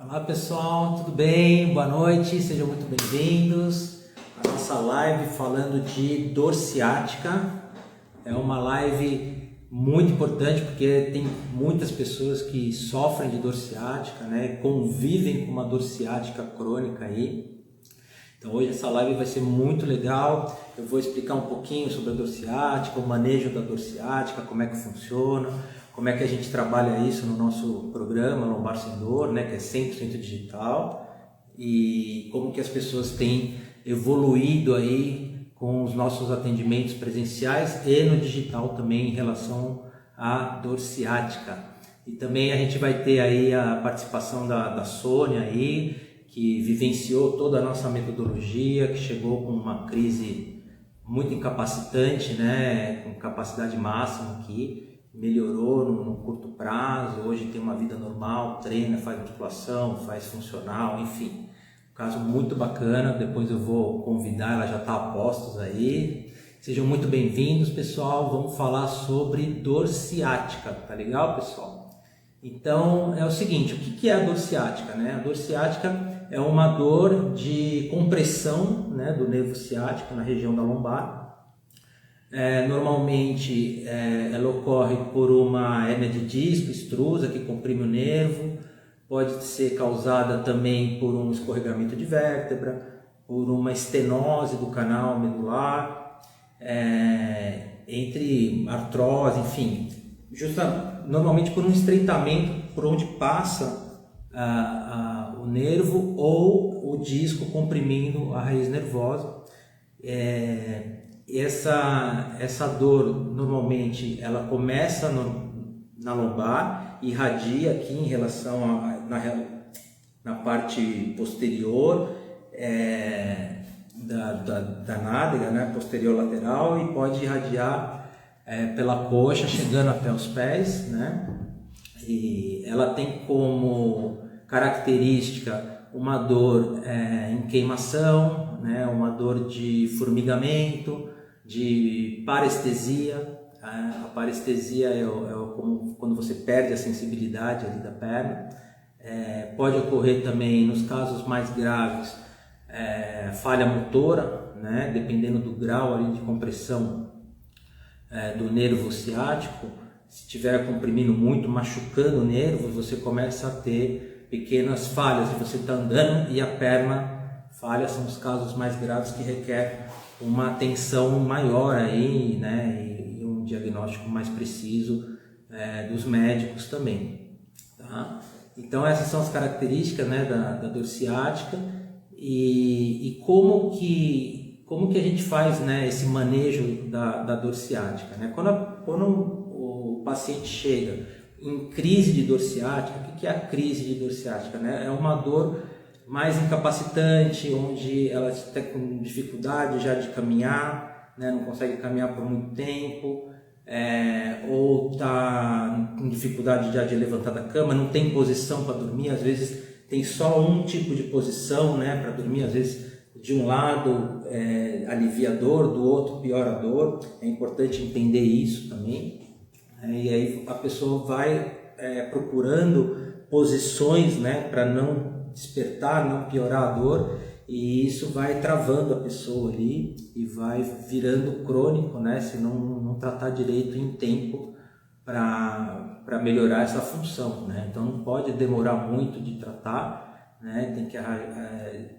Olá pessoal, tudo bem? Boa noite, sejam muito bem-vindos à nossa live falando de dor ciática. É uma live muito importante porque tem muitas pessoas que sofrem de dor ciática, né? Convivem com uma dor ciática crônica aí. Então hoje essa live vai ser muito legal. Eu vou explicar um pouquinho sobre a dor ciática, o manejo da dor ciática, como é que funciona, como é que a gente trabalha isso no nosso programa Lombar Sem Dor, né, que é 100% digital, e como que as pessoas têm evoluído aí com os nossos atendimentos presenciais e no digital também em relação à dor ciática. E também a gente vai ter aí a participação da Sônia aí, que vivenciou toda a nossa metodologia, que chegou com uma crise muito incapacitante, né, com capacidade máxima aqui, melhorou no curto prazo, hoje tem uma vida normal, treina, faz musculação, faz funcional, enfim. Um caso muito bacana, depois eu vou convidar, ela já está a postos aí. Sejam muito bem-vindos, pessoal, vamos falar sobre dor ciática, tá legal, pessoal? Então, é o seguinte, o que é a dor ciática, né? A dor ciática é uma dor de compressão, né, do nervo ciático na região da lombar. Normalmente ela ocorre por uma hérnia de disco extrusa que comprime o nervo, pode ser causada também por um escorregamento de vértebra, por uma estenose do canal medular, entre artrose, enfim, normalmente por um estreitamento por onde passa o nervo ou o disco comprimindo a raiz nervosa. Essa dor normalmente ela começa na lombar, irradia aqui em relação na parte posterior da nádega, né, posterior lateral, e pode irradiar pela coxa chegando até os pés, né? E ela tem como característica uma dor em queimação, né, uma dor de formigamento, de parestesia. A parestesia é como quando você perde a sensibilidade ali da perna. Pode ocorrer também, nos casos mais graves, falha motora, né, dependendo do grau ali de compressão do nervo ciático. Se estiver comprimindo muito, machucando o nervo, você começa a ter pequenas falhas, e você está andando e a perna falha. São os casos mais graves que requer uma atenção maior aí, né, e um diagnóstico mais preciso dos médicos também, tá? Então essas são as características, né, da dor ciática, e como que a gente faz, né, esse manejo da dor ciática, né? Quando o paciente chega em crise de dor ciática, o que é a crise de dor ciática, né? É uma dor mais incapacitante, onde ela está com dificuldade já de caminhar, né? Não consegue caminhar por muito tempo, ou está com dificuldade já de levantar da cama, não tem posição para dormir, às vezes tem só um tipo de posição, né, para dormir, às vezes de um lado alivia a dor, do outro piora a dor. É importante entender isso também. E aí a pessoa vai procurando posições, né, para não despertar, não piorar a dor, e isso vai travando a pessoa ali e vai virando crônico, né, se não tratar direito em tempo para melhorar essa função, né? Então não pode demorar muito de tratar, né?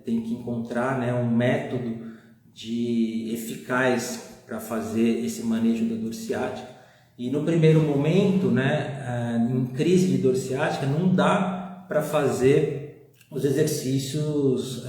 Tem que encontrar, né, um método eficaz para fazer esse manejo da dor ciática. E no primeiro momento, né, em crise de dor ciática, não dá para fazer os exercícios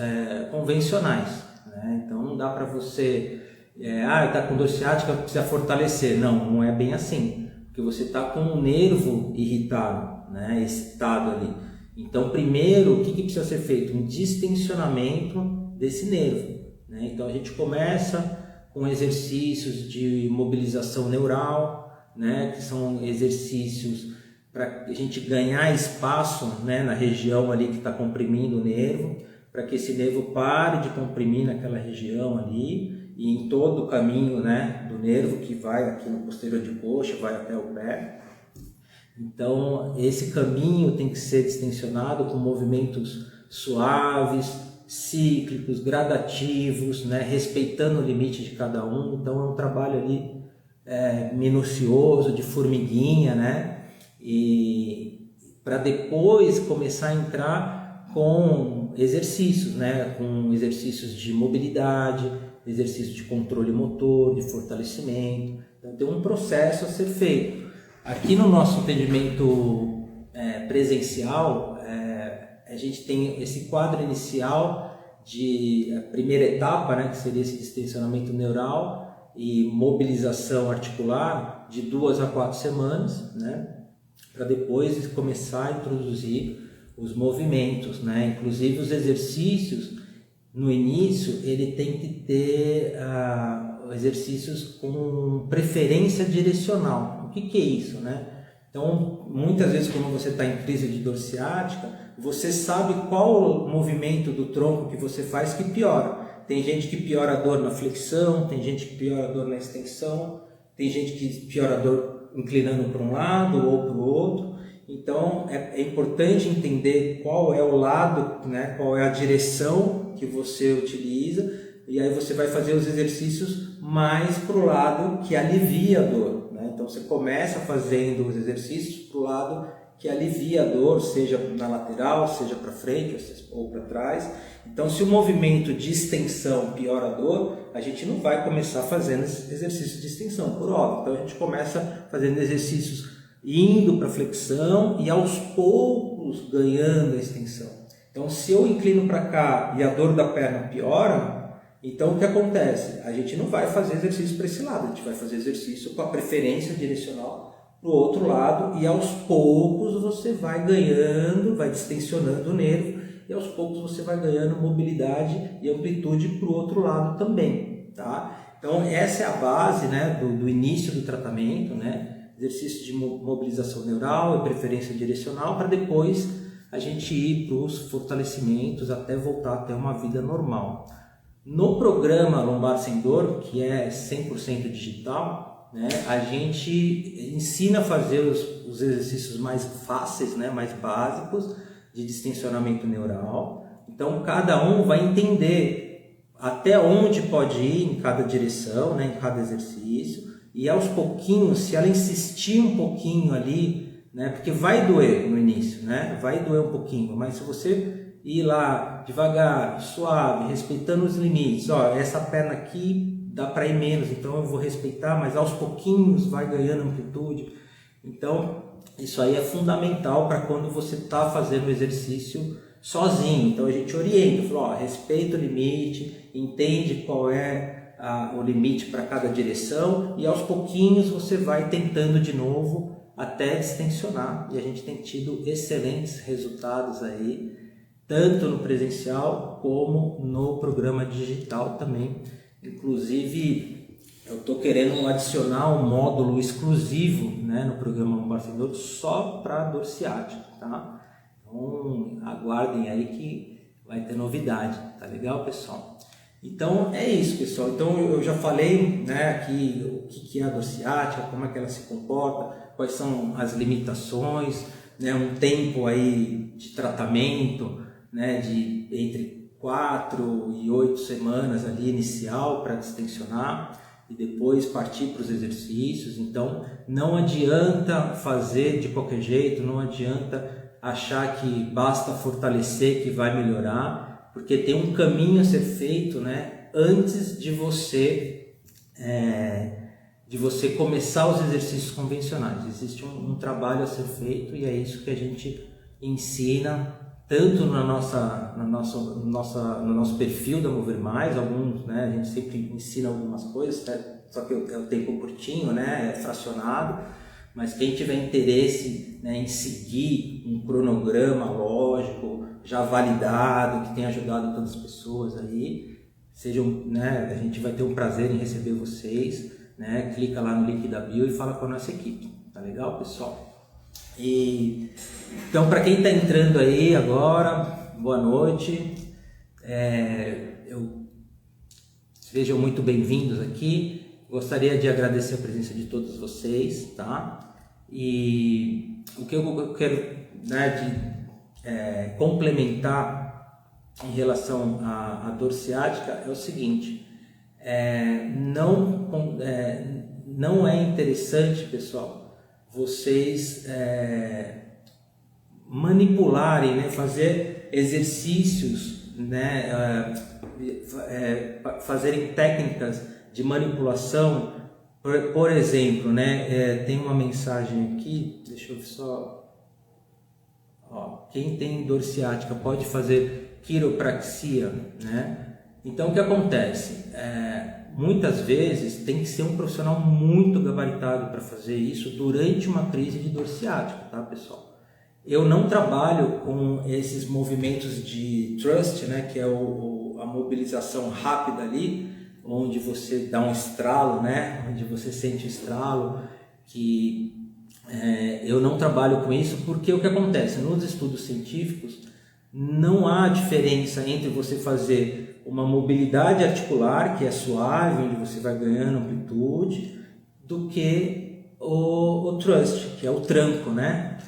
convencionais, né? Então não dá para você, está com dor ciática, precisa fortalecer. Não é bem assim, porque você está com um nervo irritado, né, excitado ali. Então primeiro, o que precisa ser feito? Um distensionamento desse nervo, né? Então a gente começa com exercícios de mobilização neural, né, que são exercícios para a gente ganhar espaço, né, na região ali que está comprimindo o nervo, para que esse nervo pare de comprimir naquela região ali e em todo o caminho, né, do nervo que vai aqui no posterior de coxa, vai até o pé. Então, esse caminho tem que ser distensionado com movimentos suaves, cíclicos, gradativos, né? Respeitando o limite de cada um. Então, é um trabalho ali minucioso, de formiguinha, né? E para depois começar a entrar com exercícios, né? Com exercícios de mobilidade, exercícios de controle motor, de fortalecimento. Então, tem um processo a ser feito. Aqui no nosso atendimento presencial, a gente tem esse quadro inicial de primeira etapa, né, que seria esse distensionamento neural e mobilização articular de 2 a 4 semanas, né, para depois começar a introduzir os movimentos, né, inclusive os exercícios. No início, ele tem que ter exercícios com preferência direcional. O que é isso, né? Então, muitas vezes quando você está em crise de dor ciática, você sabe qual o movimento do tronco que você faz que piora. Tem gente que piora a dor na flexão, tem gente que piora a dor na extensão, tem gente que piora a dor inclinando para um lado ou para o outro. Então, é importante entender qual é o lado, né, qual é a direção que você utiliza, e aí você vai fazer os exercícios mais para o lado que alivia a dor, né? Então você começa fazendo os exercícios para o lado que alivia a dor, seja na lateral, seja para frente ou para trás. Então, se o movimento de extensão piora a dor, a gente não vai começar fazendo esses exercícios de extensão, por óbvio. Então a gente começa fazendo exercícios indo para a flexão e aos poucos ganhando a extensão. Então, se eu inclino para cá e a dor da perna piora, então o que acontece? A gente não vai fazer exercício para esse lado, a gente vai fazer exercício com a preferência direcional para o outro lado, e aos poucos você vai ganhando, vai distensionando o nervo, e aos poucos você vai ganhando mobilidade e amplitude para o outro lado também, tá? Então essa é a base, né, do início do tratamento, né? Exercício de mobilização neural e preferência direcional, para depois a gente ir para os fortalecimentos até voltar a ter uma vida normal. No programa Lombar Sem Dor, que é 100% digital, né, a gente ensina a fazer os exercícios mais fáceis, né, mais básicos de distensionamento neural. Então cada um vai entender até onde pode ir em cada direção, né, em cada exercício, e aos pouquinhos, se ela insistir um pouquinho ali, né, porque vai doer no início, né, vai doer um pouquinho, mas se você ir lá devagar, suave, respeitando os limites, ó, essa perna aqui dá para ir menos, então eu vou respeitar, mas aos pouquinhos vai ganhando amplitude. Então isso aí é fundamental para quando você está fazendo o exercício sozinho. Então a gente orienta, fala, ó, respeita o limite, entende qual é o limite para cada direção, e aos pouquinhos você vai tentando de novo até distensionar, e a gente tem tido excelentes resultados aí, tanto no presencial como no programa digital também. Inclusive, eu estou querendo adicionar um módulo exclusivo, né, no programa Lombar Sem Dor só para dor ciática, tá? Então, aguardem aí que vai ter novidade, tá legal, pessoal? Então, é isso, pessoal. Então, eu já falei, né, aqui o que é a dor ciática, como é que ela se comporta, quais são as limitações, né, um tempo aí de tratamento, né, de entre 4 e 8 semanas ali inicial para distensionar e depois partir para os exercícios. Então não adianta fazer de qualquer jeito, não adianta achar que basta fortalecer que vai melhorar, porque tem um caminho a ser feito, né, antes de você começar os exercícios convencionais. Existe um trabalho a ser feito, e é isso que a gente ensina tanto no nosso perfil da Mover Mais. Alguns, né, a gente sempre ensina algumas coisas, né, só que é o tempo curtinho, né, é fracionado, mas quem tiver interesse, né, em seguir um cronograma lógico, já validado, que tem ajudado tantas pessoas aí, né, a gente vai ter um prazer em receber vocês, né, clica lá no link da bio e fala com a nossa equipe, tá legal, pessoal? Então, para quem está entrando aí agora, boa noite, sejam muito bem-vindos aqui. Gostaria de agradecer a presença de todos vocês, tá? E o que eu quero, né, complementar em relação à dor ciática é o seguinte: não é interessante, pessoal, vocês manipularem, né, fazer exercícios, né, fazerem técnicas de manipulação. Por exemplo, né, tem uma mensagem aqui, deixa eu só... Ó, quem tem dor ciática pode fazer quiropraxia, né? Então, o que acontece? Muitas vezes tem que ser um profissional muito gabaritado para fazer isso durante uma crise de dor ciática, tá, pessoal? Eu não trabalho com esses movimentos de thrust, né, que é a mobilização rápida ali, onde você dá um estralo, né, onde você sente o estralo, que eu não trabalho com isso, porque o que acontece? Nos estudos científicos, não há diferença entre você fazer uma mobilidade articular, que é suave, onde você vai ganhando amplitude, do que o thrust, que é o tranco, né?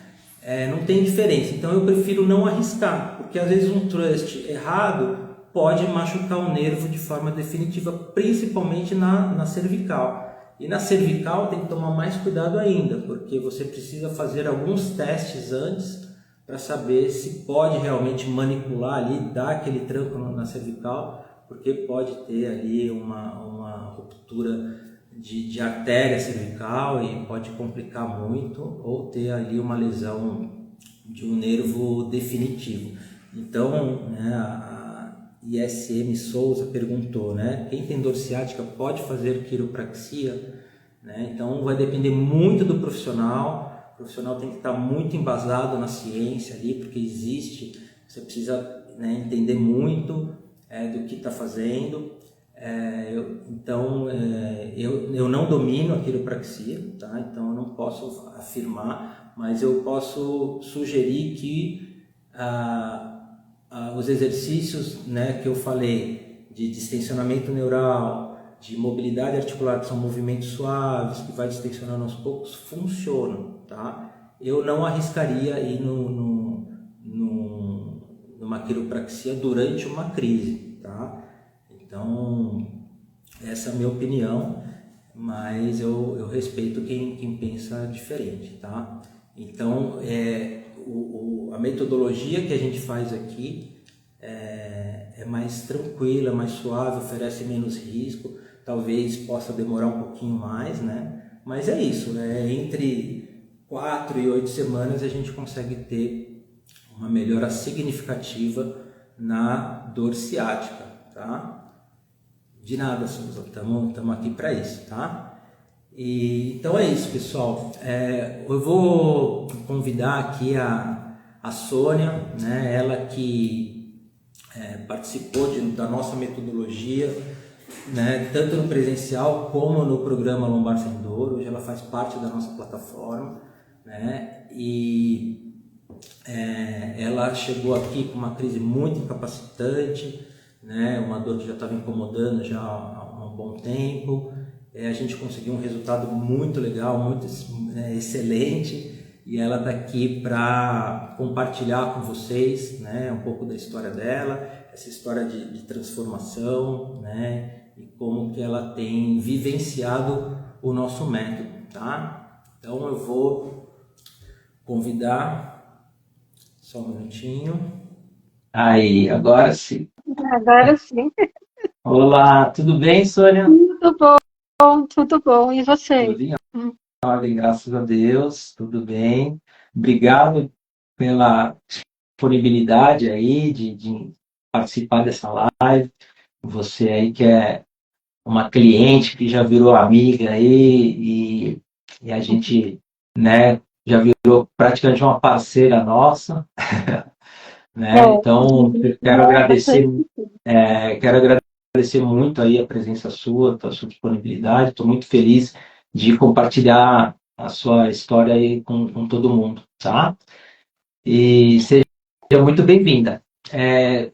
Não tem diferença. Então eu prefiro não arriscar, porque às vezes um thrust errado pode machucar o nervo de forma definitiva, principalmente na cervical. E na cervical tem que tomar mais cuidado ainda, porque você precisa fazer alguns testes antes para saber se pode realmente manipular ali, dar aquele tranco na cervical, porque pode ter ali uma ruptura de artéria cervical e pode complicar muito, ou ter ali uma lesão de um nervo definitivo. Então, né, a ISM Souza perguntou, né, quem tem dor ciática pode fazer quiropraxia? Né? Então vai depender muito do profissional. O profissional tem que estar muito embasado na ciência ali, porque existe, você precisa, né, entender muito do que está fazendo. Eu não domino a quiropraxia, tá? Então eu não posso afirmar, mas eu posso sugerir que os exercícios, né, que eu falei, de distensionamento neural, de mobilidade articular, que são movimentos suaves, que vai distensionando aos poucos, funcionam, tá? Eu não arriscaria ir numa quiropraxia durante uma crise, tá? Então, essa é a minha opinião, mas eu respeito quem pensa diferente, tá? Então, a metodologia que a gente faz aqui é mais tranquila, mais suave, oferece menos risco, talvez possa demorar um pouquinho mais, né? Mas é isso, né? Entre 4 e 8 semanas a gente consegue ter uma melhora significativa na dor ciática, tá? De nada, Souza, estamos aqui para isso, tá? Então é isso, pessoal. Eu vou convidar aqui a Sônia, né? Ela que participou da nossa metodologia, né? Tanto no presencial como no programa Lombar Sem Dor. Hoje ela faz parte da nossa plataforma, né? E ela chegou aqui com uma crise muito incapacitante, né? Uma dor que já estava incomodando já há um bom tempo. A gente conseguiu um resultado muito legal, muito excelente, e ela está aqui para compartilhar com vocês, né, um pouco da história dela, essa história de transformação, né, e como que ela tem vivenciado o nosso método, tá? Então eu vou convidar, só um minutinho. Aí, agora sim. Agora sim. Olá, tudo bem, Sônia? Tudo bom. E você? Tudo em ordem, graças a Deus, tudo bem. Obrigado pela disponibilidade aí de participar dessa live. Você aí que é uma cliente que já virou amiga aí e a gente, né, já virou praticamente uma parceira nossa, né? Então, quero agradecer muito aí a presença sua, a sua disponibilidade. Estou muito feliz de compartilhar a sua história aí com todo mundo, tá? E seja muito bem-vinda.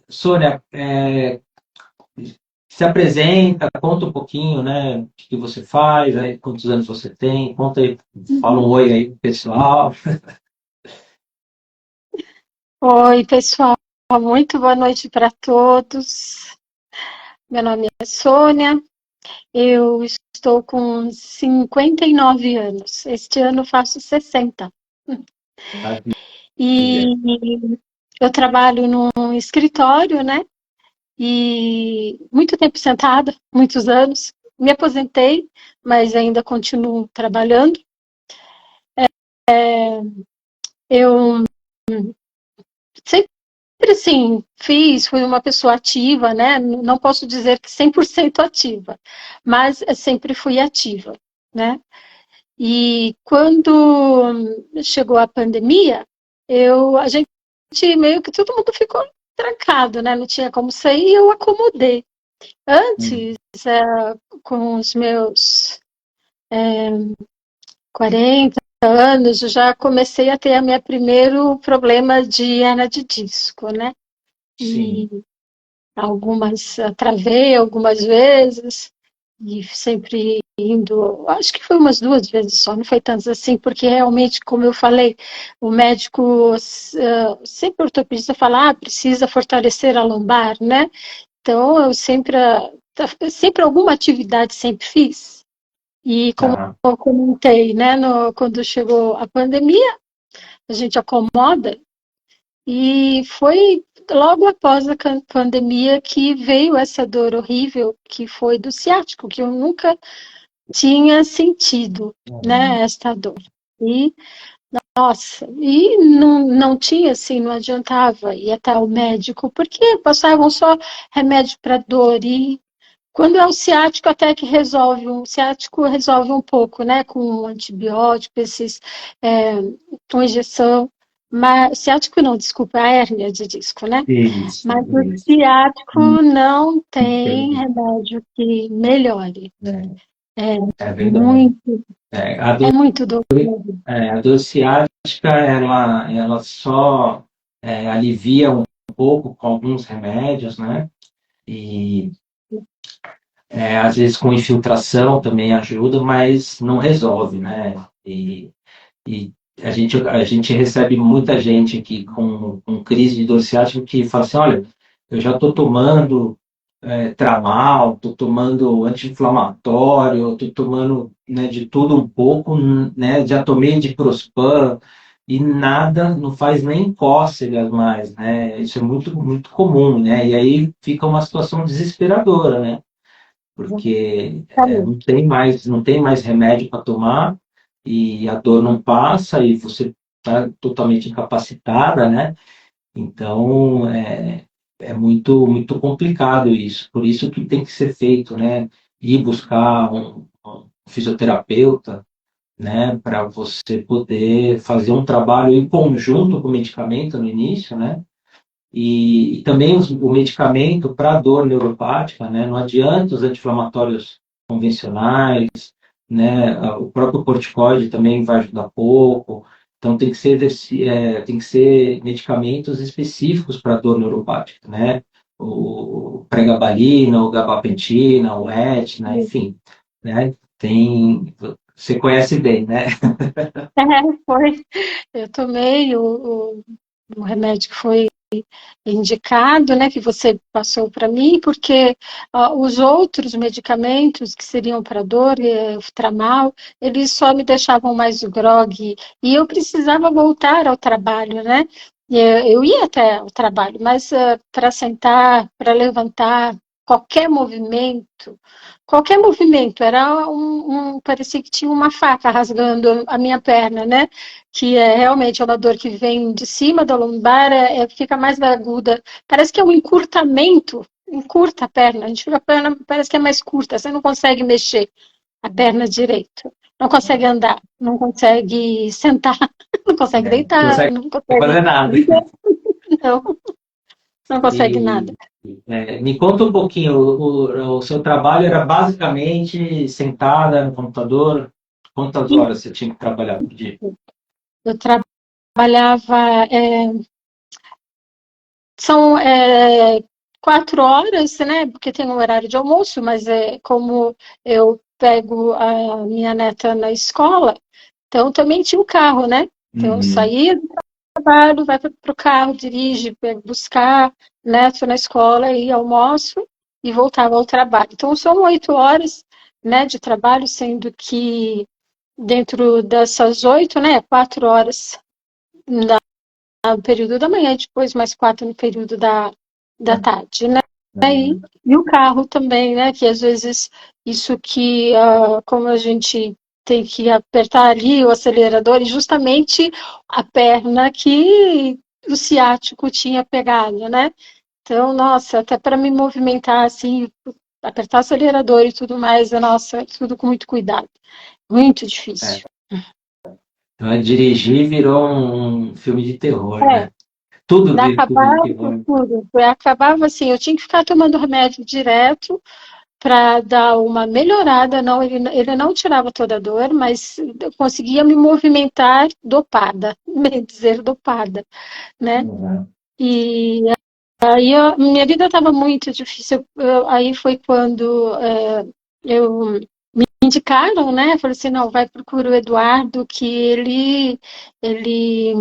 Sônia, se apresenta, conta um pouquinho, né, o que você faz, aí, quantos anos você tem, conta aí, fala um oi aí pro pessoal. Oi, pessoal. Muito boa noite para todos. Meu nome é Sônia. Eu estou com 59 anos. Este ano faço 60. E eu trabalho num escritório, né? E muito tempo sentada, muitos anos. Me aposentei, mas ainda continuo trabalhando. Eu sempre assim, fui uma pessoa ativa, né? Não posso dizer que 100% ativa, mas sempre fui ativa, né? E quando chegou a pandemia, a gente meio que todo mundo ficou trancado, né? Não tinha como sair, e eu acomodei. Antes, com os meus 40 anos, eu já comecei a ter a minha primeiro problema de hernia de disco, né? Sim. E travei algumas vezes, e sempre indo, acho que foi umas 2 vezes só, não foi tantas assim, porque realmente, como eu falei, o médico, sempre o ortopedista fala, precisa fortalecer a lombar, né? Então, sempre alguma atividade sempre fiz. E como Tá. eu comentei, né, quando chegou a pandemia, a gente acomoda, e foi logo após a pandemia que veio essa dor horrível, que foi do ciático, que eu nunca tinha sentido, né, esta dor. E, nossa, e não tinha, assim, não adiantava ir até o médico, porque passavam só remédio para dor. E quando é o ciático, até que o ciático resolve um pouco, né, com um antibiótico, com injeção. Mas, ciático não, desculpa, a hérnia de disco, né? Isso, Mas o isso. ciático não tem Entendi. remédio que melhore. É É verdade. muito, É, a é dor, muito doloroso. a dor ciática, ela só alivia um pouco com alguns remédios, né? E às vezes com infiltração também ajuda, mas não resolve, né? E a gente recebe muita gente aqui com crise de dor ciática que fala assim, olha, eu já estou tomando Tramal, estou tomando anti-inflamatório, estou tomando, né, de tudo um pouco, né, já tomei Diprospan e nada, não faz nem cócegas mais, né? Isso é muito, muito comum, né? E aí fica uma situação desesperadora, né? Porque não tem mais remédio para tomar e a dor não passa e você está totalmente incapacitada, né? Então é muito muito complicado isso. Por isso que tem que ser feito, né? Ir buscar um fisioterapeuta, né? Para você poder fazer um trabalho em conjunto com o medicamento no início, né? E também o medicamento para dor neuropática, né? Não adianta os anti-inflamatórios convencionais, né? O próprio corticoide também vai ajudar pouco. Então tem que ser medicamentos específicos para dor neuropática, né? O pregabalina, o gabapentina, o Etna, enfim, né? Você conhece bem, né? Foi. Eu tomei o remédio que foi indicado, né, que você passou para mim, porque os outros medicamentos que seriam para dor, o Tramal, eles só me deixavam mais grogue, e eu precisava voltar ao trabalho, né? Eu ia até o trabalho, mas para sentar, para levantar, qualquer movimento, era parecia que tinha uma faca rasgando a minha perna, né? Que é realmente uma dor que vem de cima da lombar, fica mais aguda. Parece que é um encurtamento, encurta a perna. A gente fica a perna, parece que é mais curta, você não consegue mexer a perna direito. Não consegue andar, não consegue sentar, não consegue Não deitar, consegue não consegue. fazer nada. Não, não consegue nada. E me conta um pouquinho, o seu trabalho era basicamente sentada no computador? Quantas horas você tinha que trabalhar por dia? Eu trabalhava, são 4 horas, né? Porque tem um horário de almoço, mas como eu pego a minha neta na escola, então também tinha o carro, né? Então eu Uhum. saía do trabalho, vai para o carro, dirige, buscar neto na escola e almoço e voltava ao trabalho. Então são 8 horas, né, de trabalho, sendo que dentro dessas 8, né, 4 horas no período da manhã, depois mais 4 no período da tarde, né? Uhum. E o carro também, né? Que às vezes isso que, como a gente tem que apertar ali o acelerador, e justamente a perna que o ciático tinha pegado, né? Então, nossa, até para me movimentar assim, apertar o acelerador e tudo mais, nossa, tudo com muito cuidado. Muito É. difícil. Então, dirigir virou um filme de terror, É, né? Tudo vira filme de acabava terror. tudo. Acabava assim, eu tinha que ficar tomando remédio direto para dar uma melhorada. Não, ele não tirava toda a dor, mas eu conseguia me movimentar dopada, bem dizer dopada, né? Uhum. E aí minha vida estava muito difícil. Aí foi quando eu me indicaram, né? Falei assim, não, vai procurar o Eduardo, que ele ele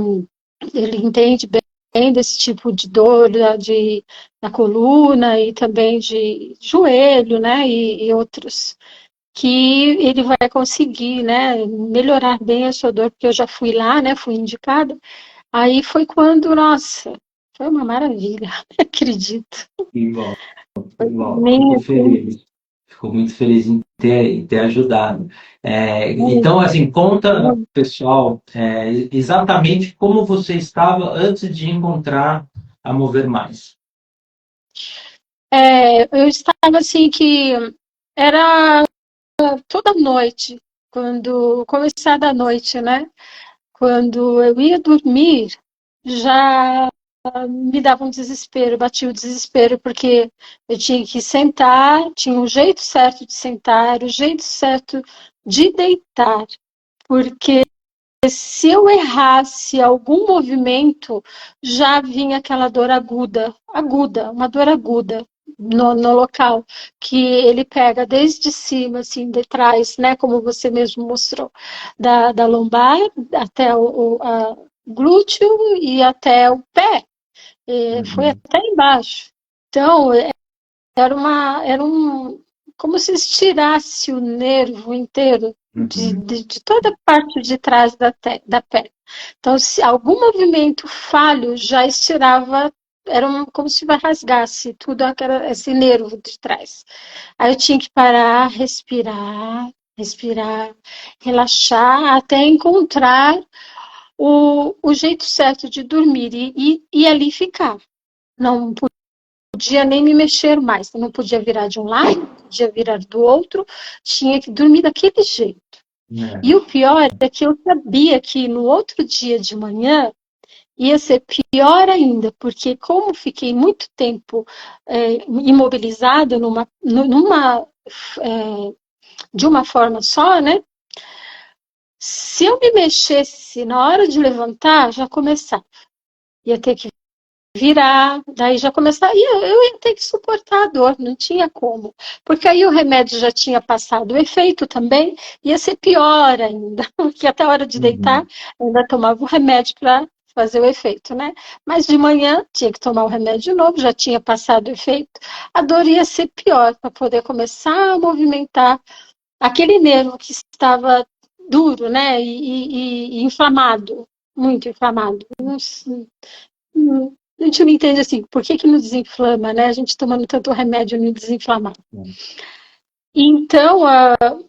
entende bem desse tipo de dor da coluna e também de joelho, né, e outros, que ele vai conseguir, né, melhorar bem a sua dor, porque eu já fui lá, né, fui indicada. Aí foi quando, nossa, foi uma maravilha, acredito. Que bom, que Foi bom. bem Fico assim, feliz. Fico muito feliz em ter ajudado. Então, assim, conta, pessoal, exatamente como você estava antes de encontrar a Mover Mais. eu estava assim que era toda noite, quando começava a noite, né? Quando eu ia dormir, já me dava um desespero, batia o desespero, porque eu tinha que sentar, tinha um jeito certo de sentar, o jeito certo de deitar, porque se eu errasse algum movimento, já vinha aquela dor aguda, aguda, uma dor aguda no local, que ele pega desde cima, assim, de trás, né, como você mesmo mostrou, da lombar até o glúteo e até o pé, foi Uhum, até embaixo. Então, era como se estirasse o nervo inteiro uhum, de toda a parte de trás da perna. Então, se algum movimento falho já estirava, como se rasgasse tudo esse nervo de trás. Aí eu tinha que parar, respirar, relaxar, até encontrar o jeito certo de dormir e ali ficar. Não podia nem me mexer mais, não podia virar de um lado, não podia virar do outro, tinha que dormir daquele jeito. é, E o pior é que eu sabia que no outro dia de manhã ia ser pior ainda, porque como fiquei muito tempo imobilizada de uma forma só, né? Se eu me mexesse na hora de levantar, já começava. Ia ter que virar, daí já começava, e eu ia ter que suportar a dor, não tinha como, porque aí o remédio já tinha passado o efeito também, ia ser pior ainda, porque até a hora de deitar, uhum, ainda tomava o remédio para fazer o efeito, né? Mas de manhã tinha que tomar o remédio de novo, já tinha passado o efeito, a dor ia ser pior para poder começar a movimentar aquele nervo que estava duro, né? E inflamado, muito inflamado. Não, a gente não entende assim, por que não desinflama, né? A gente tomando tanto remédio não desinflamar. Então,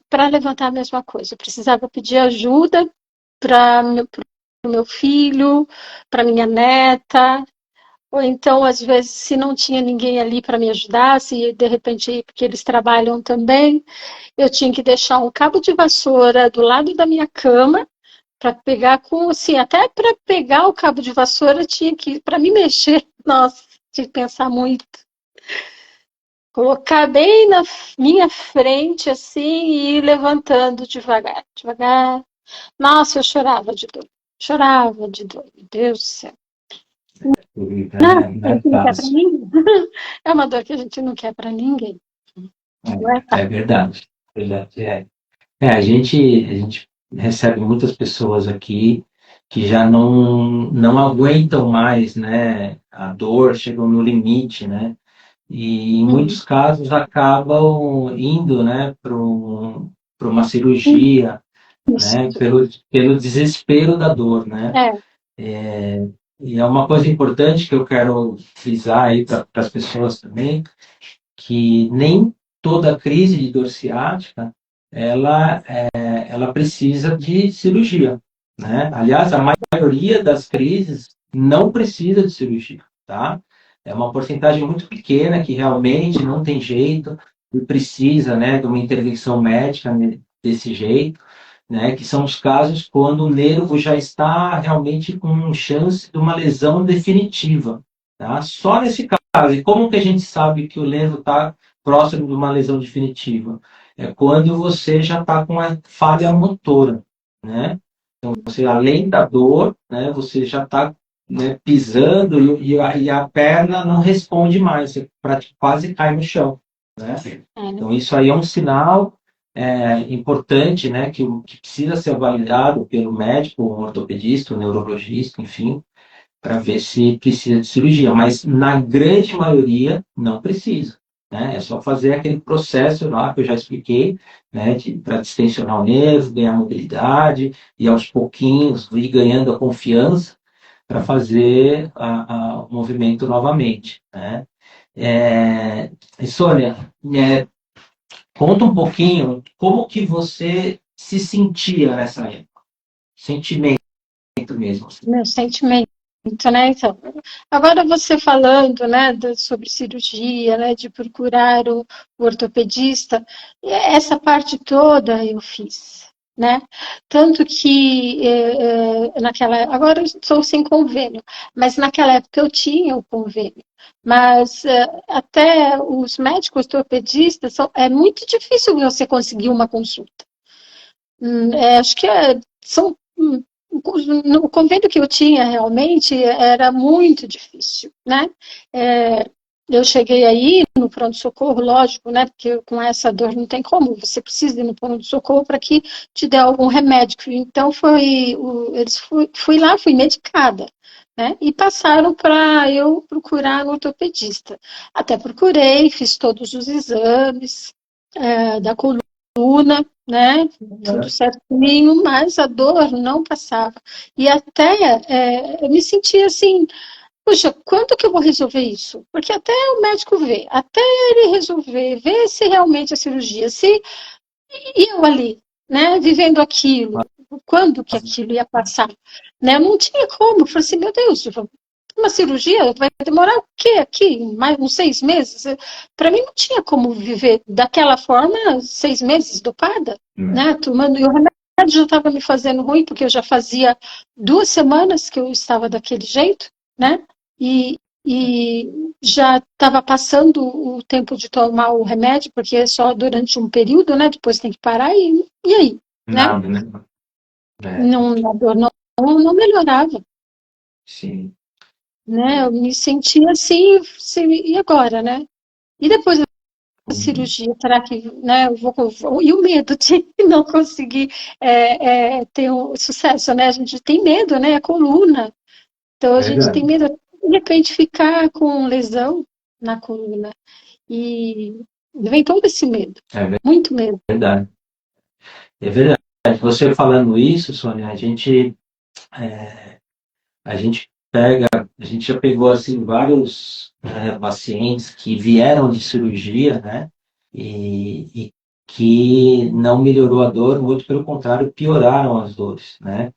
para levantar a mesma coisa, eu precisava pedir ajuda para o meu filho, para minha neta, ou então, às vezes, se não tinha ninguém ali para me ajudar, se de repente, porque eles trabalham também, eu tinha que deixar um cabo de vassoura do lado da minha cama para pegar com, assim, até para pegar o cabo de vassoura tinha que, para me mexer, nossa, tinha que pensar muito. Colocar bem na minha frente, assim, e ir levantando devagar, devagar. Nossa, eu chorava de dor. Chorava de dor, meu Deus do céu. Não, Não a é gente não quer para fácil. ninguém. É uma dor que a gente não quer para ninguém. Não é É fácil. verdade. Verdade, é. A gente recebe muitas pessoas aqui que já não aguentam mais, né? A dor, chegam no limite, né? E em Uhum. muitos casos acabam indo, né, para uma cirurgia, né, Isso. pelo desespero da dor, né? É, E é uma coisa importante que eu quero frisar aí para as pessoas também, que nem toda crise de dor ciática ela precisa de cirurgia, né? Aliás, a maioria das crises não precisa de cirurgia, tá? É uma porcentagem muito pequena que realmente não tem jeito e precisa, né, de uma intervenção médica desse jeito, né? Que são os casos quando o nervo já está realmente com chance de uma lesão definitiva, tá? Só nesse caso. E como que a gente sabe que o nervo está próximo de uma lesão definitiva? É quando você já está com a falha motora, né? Você, além da dor, né, você já está, né, pisando e a perna não responde mais, você quase cai no chão, né? é, né? Então, isso aí é um sinal importante, né, que precisa ser avaliado pelo médico, o ortopedista, o neurologista, enfim, para ver se precisa de cirurgia. Mas, na grande maioria, não precisa. Né? É só fazer aquele processo lá que eu já expliquei, né, para distensionar o nervo, ganhar mobilidade e, aos pouquinhos, ir ganhando a confiança para fazer o movimento novamente. Né? E Sônia, conta um pouquinho como que você se sentia nessa época. Sentimento mesmo. Assim. Meu sentimento, né? Então, agora você falando, né, sobre cirurgia, né, de procurar o ortopedista, essa parte toda eu fiz, né? Tanto que agora eu estou sem convênio, mas naquela época eu tinha o convênio. Mas até os médicos ortopedistas é muito difícil você conseguir uma consulta. Acho que são no convênio que eu tinha realmente era muito difícil, né? É, eu cheguei aí no pronto-socorro, lógico, né? Porque com essa dor não tem como, você precisa ir no pronto-socorro para que te dê algum remédio. Então fui lá, fui medicada, né? E passaram para eu procurar no ortopedista. Até procurei, fiz todos os exames da coluna, né? Tudo certinho, mas a dor não passava. E até eu me sentia assim, puxa, quando que eu vou resolver isso? Porque até o médico vê, até ele resolver, ver se realmente a cirurgia, se e eu ali, né, vivendo aquilo, quando que aquilo ia passar? Né? Não tinha como. Eu falei assim, meu Deus, uma cirurgia vai demorar o quê aqui? Mais uns 6 meses? Para mim não tinha como viver daquela forma 6 meses dopada, né? Tomando, e o remédio já estava me fazendo ruim, porque eu já fazia 2 semanas que eu estava daquele jeito, né? E já estava passando o tempo de tomar o remédio, porque é só durante um período, né? Depois tem que parar, e aí, né? Nada, né? É, Não, a dor não melhorava, sim. né? Eu me sentia assim, e agora, né? E depois da cirurgia, será que, né, e o medo de não conseguir ter um sucesso, né? A gente tem medo, né? A coluna. Então a gente tem Verdade. medo de repente ficar com lesão na coluna. E vem todo esse medo, É muito medo. verdade. É verdade. Você falando isso, Sônia, a gente pega, a gente já pegou assim vários pacientes que vieram de cirurgia, né? E que não melhorou a dor, muito pelo contrário, pioraram as dores, né?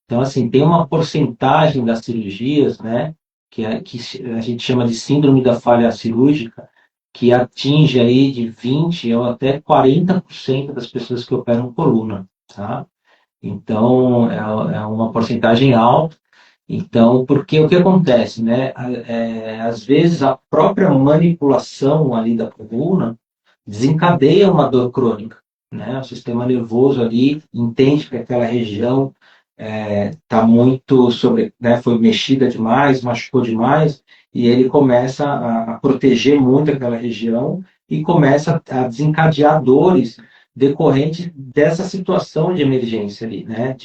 Então, assim, tem uma porcentagem das cirurgias, né, que a gente chama de síndrome da falha cirúrgica, que atinge aí de 20 ou até 40% das pessoas que operam coluna, tá? Então, é uma porcentagem alta. Então, porque o que acontece, né? Às vezes a própria manipulação ali da coluna desencadeia uma dor crônica, né? O sistema nervoso ali entende que aquela região está muito sobre, né, foi mexida demais, machucou demais, e ele começa a proteger muito aquela região e começa a desencadear dores decorrentes dessa situação de emergência ali, né?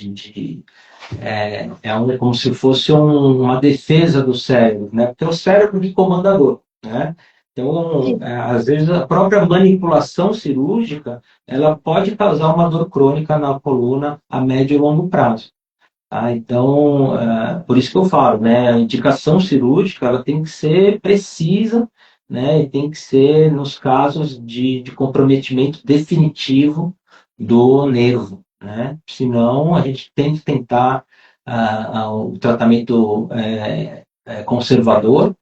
Como se fosse uma defesa do cérebro, né? Porque é o cérebro que comanda a dor, né? Então, às vezes a própria manipulação cirúrgica ela pode causar uma dor crônica na coluna a médio e longo prazo. Então, por isso que eu falo, né, a indicação cirúrgica ela tem que ser precisa, né, e tem que ser nos casos de comprometimento definitivo do nervo, né? Senão, a gente tem que tentar o tratamento conservador.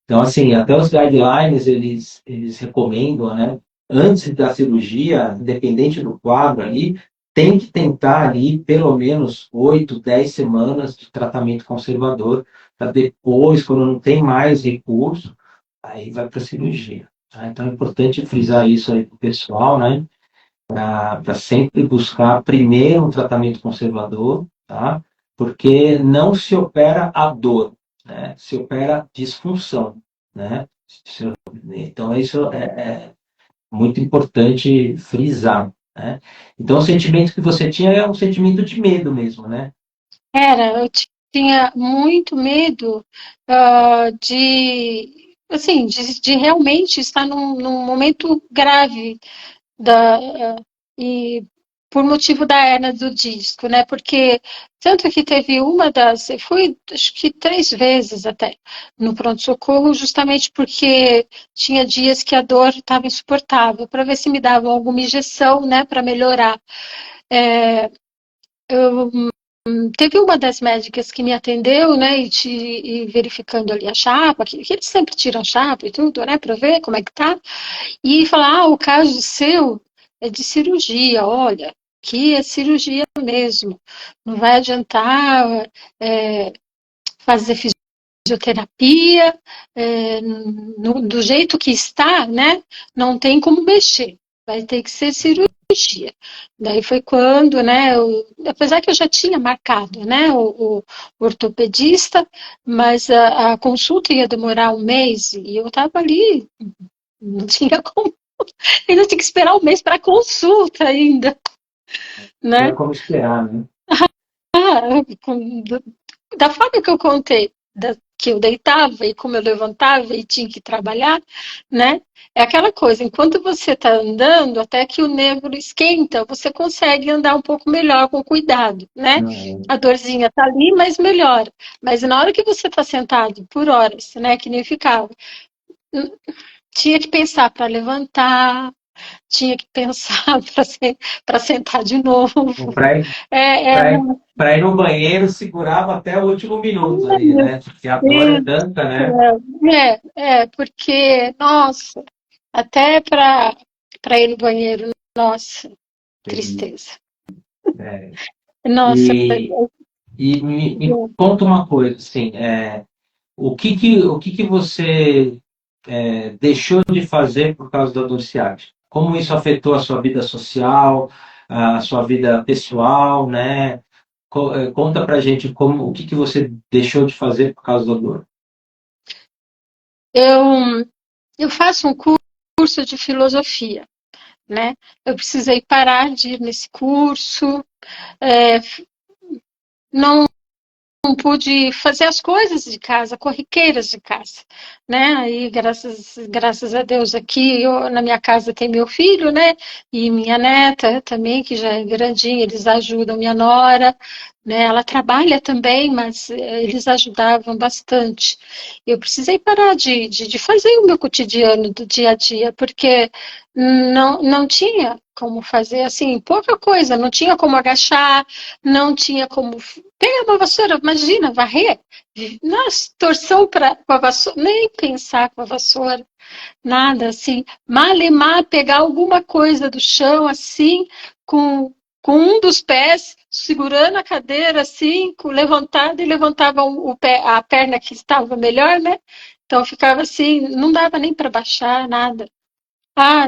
Então, assim, até os guidelines, eles recomendam, né, antes da cirurgia, independente do quadro ali, tem que tentar ali pelo menos 8, 10 semanas de tratamento conservador, para depois, quando não tem mais recurso, aí vai para a cirurgia. Tá? Então, é importante frisar isso aí para o pessoal, né, para sempre buscar primeiro um tratamento conservador, tá? Porque não se opera a dor, né? Se opera disfunção, né? Então, isso é muito importante frisar, né? Então, o sentimento que você tinha é um sentimento de medo mesmo, né? Eu tinha muito medo de, assim, de realmente estar num momento grave e por motivo da hernia do disco, né? Porque tanto que teve eu fui acho que 3 vezes até no pronto-socorro, justamente porque tinha dias que a dor estava insuportável, para ver se me davam alguma injeção, né, para melhorar. Teve uma das médicas que me atendeu, né, e verificando ali a chapa, que eles sempre tiram a chapa e tudo, né, para ver como é que tá. E falar, o caso seu é de cirurgia, olha, que é cirurgia mesmo. Não vai adiantar fazer fisioterapia, do jeito que está, né? Não tem como mexer. Vai ter que ser cirurgia. Daí foi quando, né? Apesar que eu já tinha marcado, né? O ortopedista, mas a consulta ia demorar 1 mês e eu estava ali, não tinha como. Ainda tinha que esperar 1 mês para consulta ainda, Não né? é como esperar, né? Ah, da forma que eu contei, que eu deitava e como eu levantava e tinha que trabalhar, né? É aquela coisa, enquanto você está andando, até que o nervo esquenta, você consegue andar um pouco melhor com cuidado, né? Não, A dorzinha está ali, mas melhora. Mas na hora que você está sentado por horas, né? Que nem ficava, tinha que pensar para levantar, tinha que pensar para sentar de novo. É, é, para ir no banheiro, segurava até o último minuto ali, meu né? Porque a dor é Deus tanta, do né? céu. Porque, nossa, até para ir no banheiro, nossa, tristeza. É, Nossa, e me conta uma coisa, assim, o que que você deixou de fazer por causa da dor ciática? Como isso afetou a sua vida social, a sua vida pessoal, né? Conta pra gente o que que você deixou de fazer por causa da dor. eu faço um curso de filosofia, né? Eu precisei parar de ir nesse curso, é, não não pude fazer as coisas de casa, corriqueiras de casa, né? Aí, graças a Deus, aqui na minha casa tem meu filho, né? E minha neta também, que já é grandinha, eles ajudam minha nora, né? Ela trabalha também, mas eles ajudavam bastante. Eu precisei parar de fazer o meu cotidiano do dia a dia, porque não tinha como fazer assim, pouca coisa, não tinha como agachar, não tinha como pegar uma vassoura, imagina, varrer. Nossa, torção com a vassoura, nem pensar com a vassoura, nada assim. Malemar, pegar alguma coisa do chão, assim, com um dos pés, segurando a cadeira, assim, levantado, e levantava o pé, a perna que estava melhor, né? Então ficava assim, não dava nem para baixar, nada. Ah,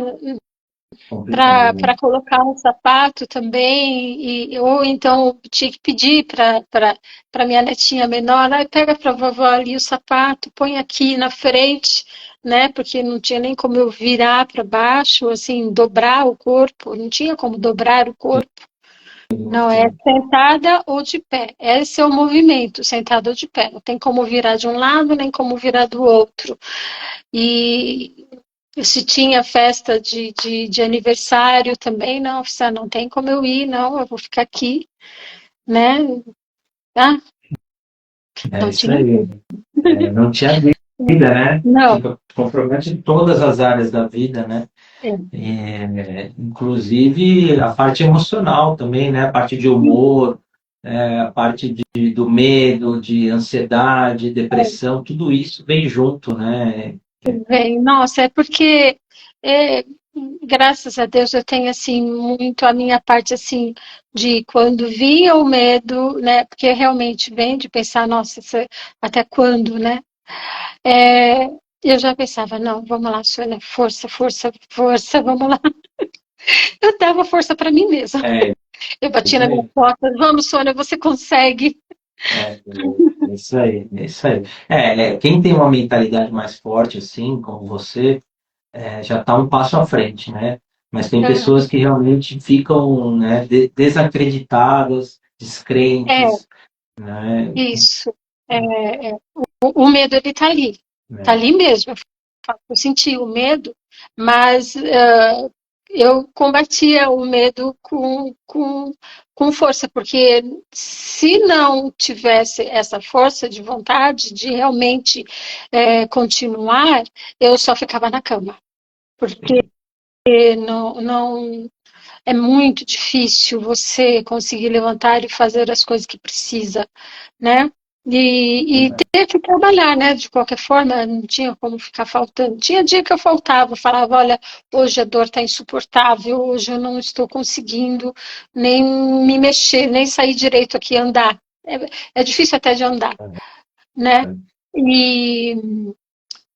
complicado, né? para colocar um sapato também, ou então tinha que pedir para minha netinha menor, aí pega para a vovó ali o sapato, põe aqui na frente, né? Porque não tinha nem como eu virar para baixo, assim, dobrar o corpo, não tinha como dobrar o corpo. Não, é Sim. sentada ou de pé. Esse é o movimento, sentada ou de pé. Não tem como virar de um lado, nem como virar do outro. E se tinha festa de aniversário também, não, oficial, não tem como eu ir, não, eu vou ficar aqui, né? Ah, É não isso tinha aí. jeito. É, não tinha vida, né? Não, Fica compromete em todas as áreas da vida, né? é. Inclusive a parte emocional também, né? A parte de humor, a parte do medo, de ansiedade, depressão, tudo isso vem junto, né? Bem, nossa, é porque é, graças a Deus eu tenho assim muito a minha parte assim de quando vinha o medo, né? Porque realmente vem de pensar, nossa, até quando, né? É, eu já pensava, não, vamos lá, Sônia, força, força, força, vamos lá. Eu dava força para mim mesma. É Eu batia isso na minha aí. porta, vamos, Sônia, você consegue. É isso aí, é isso aí. Quem tem uma mentalidade mais forte, assim, como você, já está um passo à frente, né? Mas tem pessoas que realmente ficam, né, desacreditadas, É, descrentes, né? isso. O medo, ele tá É, ali mesmo. Eu senti o medo, mas eu combatia o medo com força, porque se não tivesse essa força de vontade de realmente continuar, eu só ficava na cama, porque não é muito difícil você conseguir levantar e fazer as coisas que precisa, né? E ter que trabalhar, né? De qualquer forma, não tinha como ficar faltando. Tinha dia que eu faltava, falava, olha, hoje a dor está insuportável, hoje eu não estou conseguindo nem me mexer, nem sair direito aqui andar. É difícil até de andar, né? E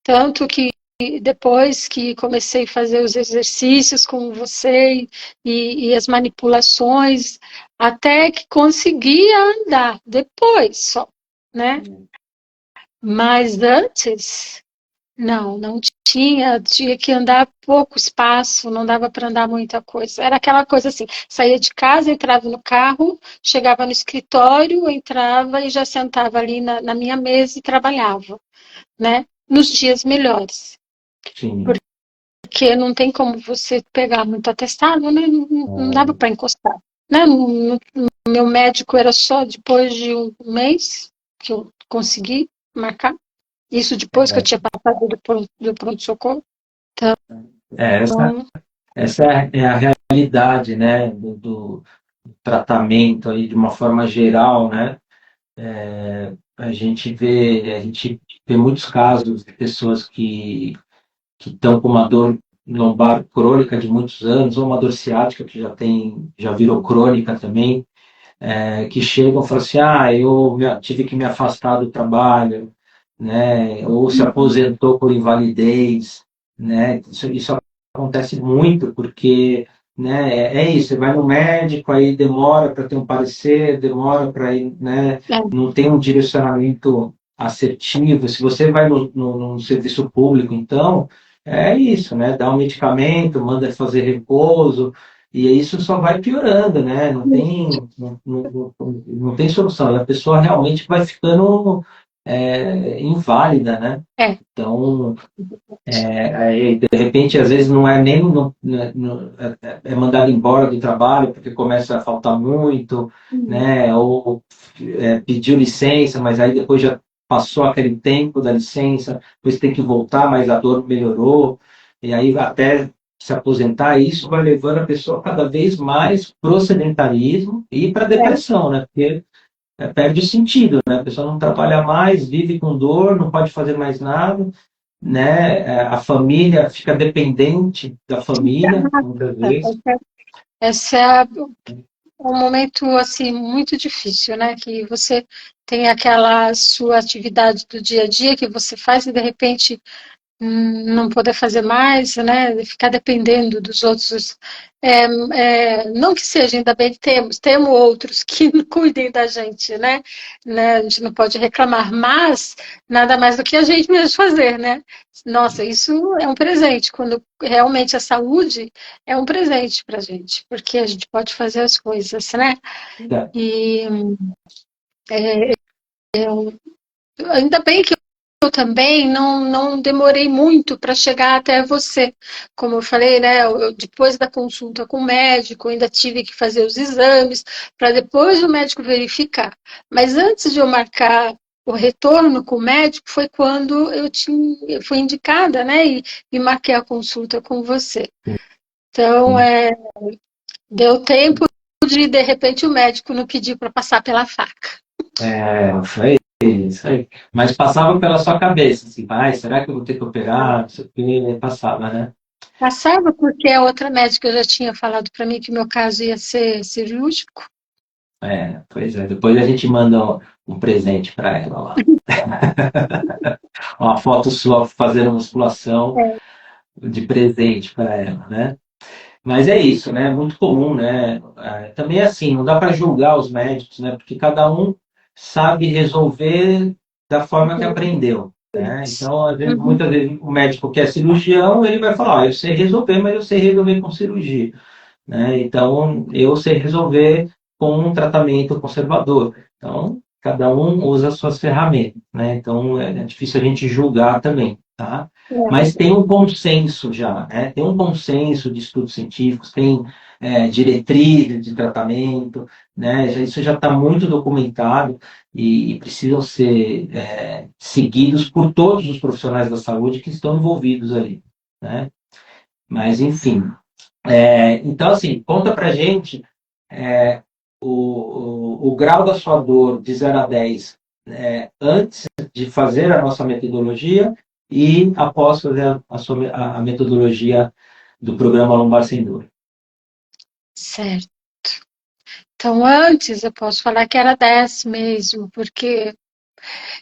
tanto que depois que comecei a fazer os exercícios com você e as manipulações, até que conseguia andar, depois só, né? Mas antes, não tinha que andar pouco espaço, não dava para andar muita coisa. Era aquela coisa assim, saía de casa, entrava no carro, chegava no escritório, entrava e já sentava ali na minha mesa e trabalhava, né? Nos dias melhores. sim. Porque não tem como você pegar muito atestado, né? Não dava para encostar. Né? Meu médico era só depois de um mês que eu consegui marcar. Isso depois que eu É, tinha passado do pronto-socorro. essa, Então, essa é a realidade, né, do tratamento aí de uma forma geral, né? A gente vê muitos casos de pessoas que estão com uma dor lombar crônica de muitos anos, ou uma dor ciática que já virou crônica também, que chegam e falam assim, eu tive que me afastar do trabalho, né, ou se aposentou por invalidez, né, isso acontece muito porque, né, é isso, você vai no médico, aí demora para ter um parecer, demora para ir, né, é, não tem um direcionamento assertivo. Se você vai no serviço público, então, é isso, né, dá um medicamento, manda fazer repouso, e isso só vai piorando, né? Não tem solução. E a pessoa realmente vai ficando inválida, né? é, Então, aí, de repente, às vezes não é nem é mandado embora do trabalho porque começa a faltar muito, né? Ou pediu licença, mas aí depois já passou aquele tempo da licença, depois tem que voltar, mas a dor melhorou, e aí até se aposentar, isso vai levando a pessoa cada vez mais para o sedentarismo e para a depressão, né? Porque perde o sentido, né? A pessoa não trabalha mais, vive com dor, não pode fazer mais nada, né? A família fica dependente da família, muitas vezes. esse é um momento assim muito difícil, né? Que você tem aquela sua atividade do dia a dia que você faz e de repente não poder fazer mais, né? Ficar dependendo dos outros. Não que seja, ainda bem que temos outros que cuidem da gente, né? A gente não pode reclamar, mas nada mais do que a gente mesmo fazer, né? Nossa, isso é um presente, quando realmente a saúde é um presente para a gente, porque a gente pode fazer as coisas, né? É, E ainda bem que eu também não demorei muito para chegar até você. Como eu falei, né? Depois da consulta com o médico, ainda tive que fazer os exames para depois o médico verificar. Mas antes de eu marcar o retorno com o médico, foi quando eu fui indicada, né? E marquei a consulta com você. Então, sim. deu tempo de repente, o médico não pedir para passar pela faca. Foi isso aí. Mas passava pela sua cabeça, assim, vai, será que eu vou ter que operar? Não sei o que, passava, né? Passava porque a outra médica já tinha falado para mim que o meu caso ia ser cirúrgico. Pois é. Depois a gente manda um presente para ela lá. Uma foto sua fazendo musculação É, de presente para ela, né? Mas é isso, né? É muito comum, né? Também assim, não dá para julgar os médicos, né? Porque cada um sabe resolver da forma que aprendeu, né? exatamente. Então, às vezes, Uhum. muitas vezes o médico que é cirurgião, ele vai falar, eu sei resolver, mas eu sei resolver com cirurgia, né? Então, eu sei resolver com um tratamento conservador. Então, cada um usa as suas ferramentas, né? Então, é difícil a gente julgar também, tá? Mas tem um consenso já, né? Tem um consenso de estudos científicos, tem diretrizes de tratamento, né? Isso já está muito documentado e precisam ser seguidos por todos os profissionais da saúde que estão envolvidos ali, né? Mas, enfim, então, assim, conta pra gente é, o grau da sua dor de 0 a 10 antes de fazer a nossa metodologia e após fazer a metodologia do programa Lombar Sem Dor. Certo. Então, antes eu posso falar que era 10 mesmo, porque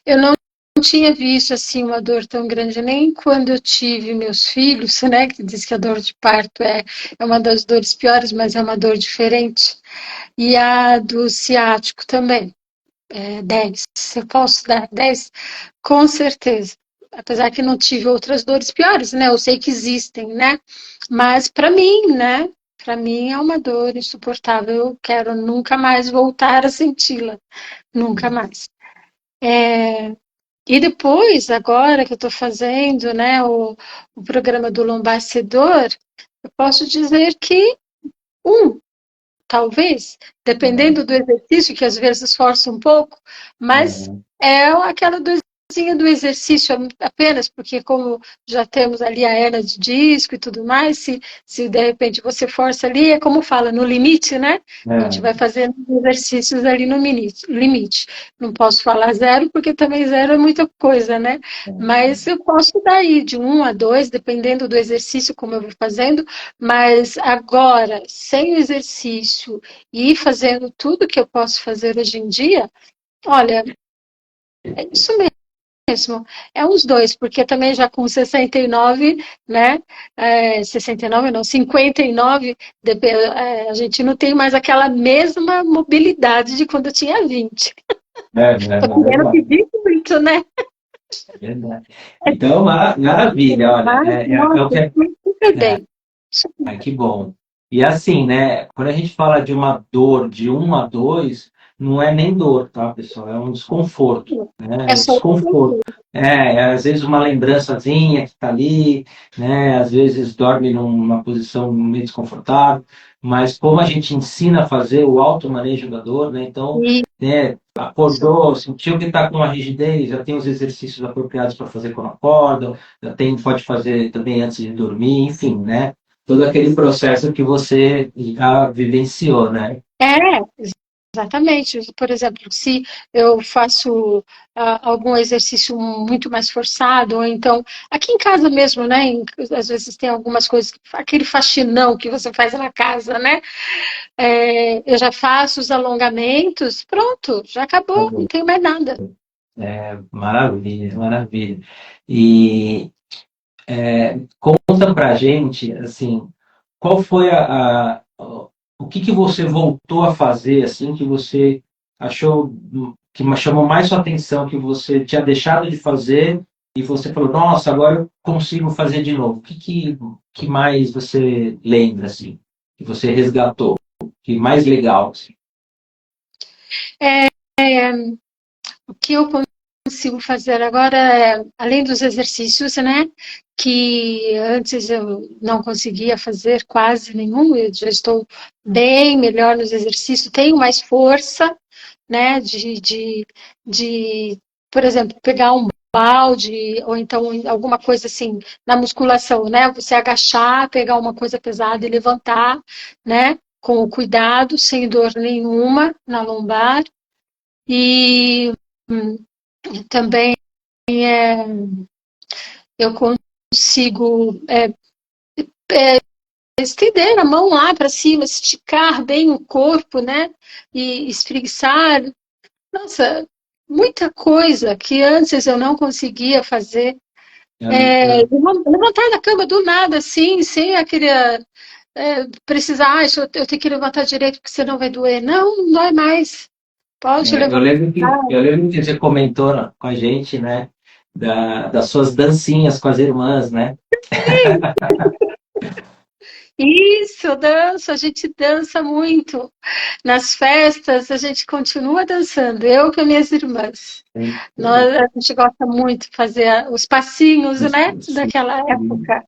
eu não tinha visto assim uma dor tão grande nem quando eu tive meus filhos, né? Que diz que a dor de parto é uma das dores piores, mas é uma dor diferente. E a do ciático também, 10. Eu posso dar 10? Com certeza. Apesar que não tive outras dores piores, né? Eu sei que existem, né? Mas para mim, né? Para mim é uma dor insuportável. Eu quero nunca mais voltar a senti-la. Nunca mais. E depois, agora que eu estou fazendo, né, o programa do Lombar Sedor, eu posso dizer que um, talvez, dependendo do exercício, que às vezes esforça um pouco, mas É, é aquela dorzinha do exercício apenas, porque como já temos ali a hernia de disco e tudo mais, se de repente você força ali, é como fala, no limite, né? A gente vai é, fazendo exercícios ali no limite. Não posso falar zero, porque também zero é muita coisa, né? Mas eu posso dar aí de 1 a 2, dependendo do exercício, como eu vou fazendo, mas agora, sem o exercício e fazendo tudo que eu posso fazer hoje em dia, olha, é isso mesmo. É uns dois, porque também já com 69, né? 69 não, 59, a gente não tem mais aquela mesma mobilidade de quando eu tinha 20. Tô querendo verdade. pedir muito, né? É verdade. Então, maravilha, olha, Mas, é o nossa, que é. super bem. Ai, que bom. E assim, né? Quando a gente fala de uma dor de 1 a 2, não é nem dor, tá, pessoal? É um desconforto, né? É É só desconforto. Às vezes uma lembrançazinha que está ali, né? Às vezes dorme numa posição meio desconfortável, mas como a gente ensina a fazer o automanejo da dor, né? Então, né? isso. Acordou, sentiu que está com uma rigidez, já tem os exercícios apropriados para fazer quando acorda, já tem, pode fazer também antes de dormir, enfim, né? Todo aquele processo que você já vivenciou, né? É, exatamente. Por exemplo, se eu faço algum exercício muito mais forçado, ou então, aqui em casa mesmo, né? Às vezes tem algumas coisas, aquele faxinão que você faz na casa, né? Eu já faço os alongamentos, pronto, já acabou, não tenho mais nada. Maravilha, maravilha. E Conta pra gente, assim, qual foi o que você voltou a fazer, assim, que você achou que chamou mais sua atenção, que você tinha deixado de fazer e você falou, nossa, agora eu consigo fazer de novo. Que mais você lembra, assim, que você resgatou, que mais legal, assim? É, o que eu consigo fazer agora, é, além dos exercícios, né? Que antes eu não conseguia fazer quase nenhum, eu já estou bem melhor nos exercícios, tenho mais força, né? De, por exemplo, pegar um balde, ou então alguma coisa assim, na musculação, né? Você agachar, pegar uma coisa pesada e levantar, né? Com o cuidado, sem dor nenhuma na lombar. E também eu consigo estender a mão lá para cima, esticar bem o corpo, né? E espreguiçar. Nossa, muita coisa que antes eu não conseguia fazer. É, levantar da cama do nada, assim, sem aquele. Precisar, eu tenho que levantar direito porque senão vai doer. Não, não dói mais. Pode Eu levantar. lembro eu lembro que você comentou com a gente, né, das suas dancinhas com as irmãs, né? Isso, eu danço, a gente dança muito. Nas festas, a gente continua dançando, eu com as minhas irmãs. A gente gosta muito de fazer os passinhos, né? Daquela época.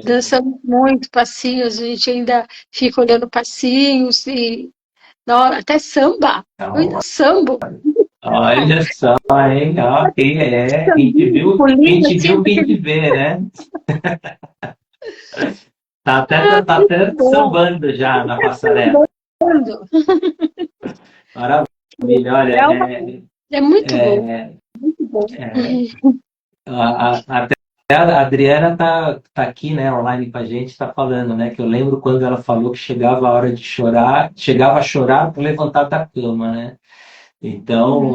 Dançamos muito passinhos, a gente ainda fica olhando passinhos e até samba. Eu ainda sambo. Olha só, hein? Ó, quem é? Quem Pulinho te assim, viu, quem te vê, né? Tá até bom. sambando já na passarela. Maravilha, olha, É muito bom, muito bom. até a Adriana tá aqui, né, online com a gente, tá falando, né, que eu lembro quando ela falou que chegava a hora de chorar, chegava a chorar para levantar da cama, né? Então,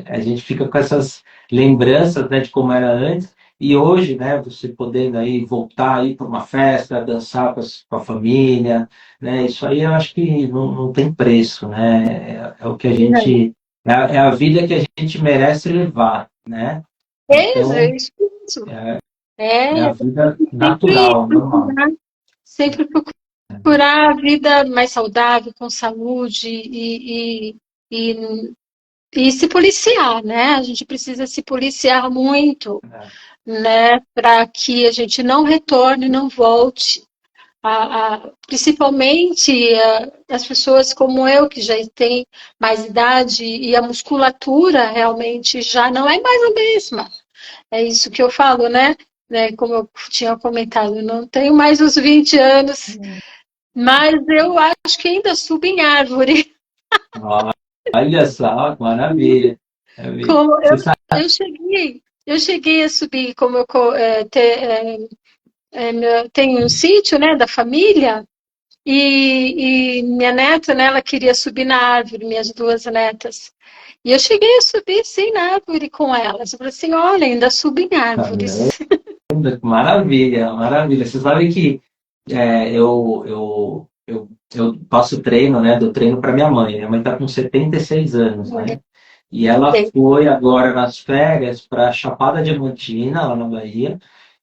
a gente fica com essas lembranças, né, de como era antes. E hoje, né, você podendo aí voltar aí para uma festa, dançar com a família, né, isso aí eu acho que não tem preço, né? É o que a gente, é a vida que a gente merece levar, né? É Então, isso mesmo. é a É, vida sempre natural, normal. procurar, sempre procurar a vida mais saudável, com saúde e, e se policiar, né? A gente precisa se policiar muito, né? Para que a gente não retorne, não volte. Principalmente as pessoas como eu, que já têm mais idade e a musculatura realmente já não é mais a mesma. É isso que eu falo, né? Como eu tinha comentado, eu não tenho mais os 20 anos, mas eu acho que ainda subo em árvore. Olha só, maravilha. Como Você sabe, eu cheguei a subir, como tenho um sítio, né, da família, e minha neta, né, ela queria subir na árvore, minhas duas netas. E eu cheguei a subir, sim, na árvore com elas. Eu falei assim, olha, ainda subo em árvores. maravilha, maravilha. Você sabe que eu passo treino, né? Dou treino para minha mãe. Minha mãe está com 76 anos, né? E ela foi agora nas férias para Chapada Diamantina, lá na Bahia,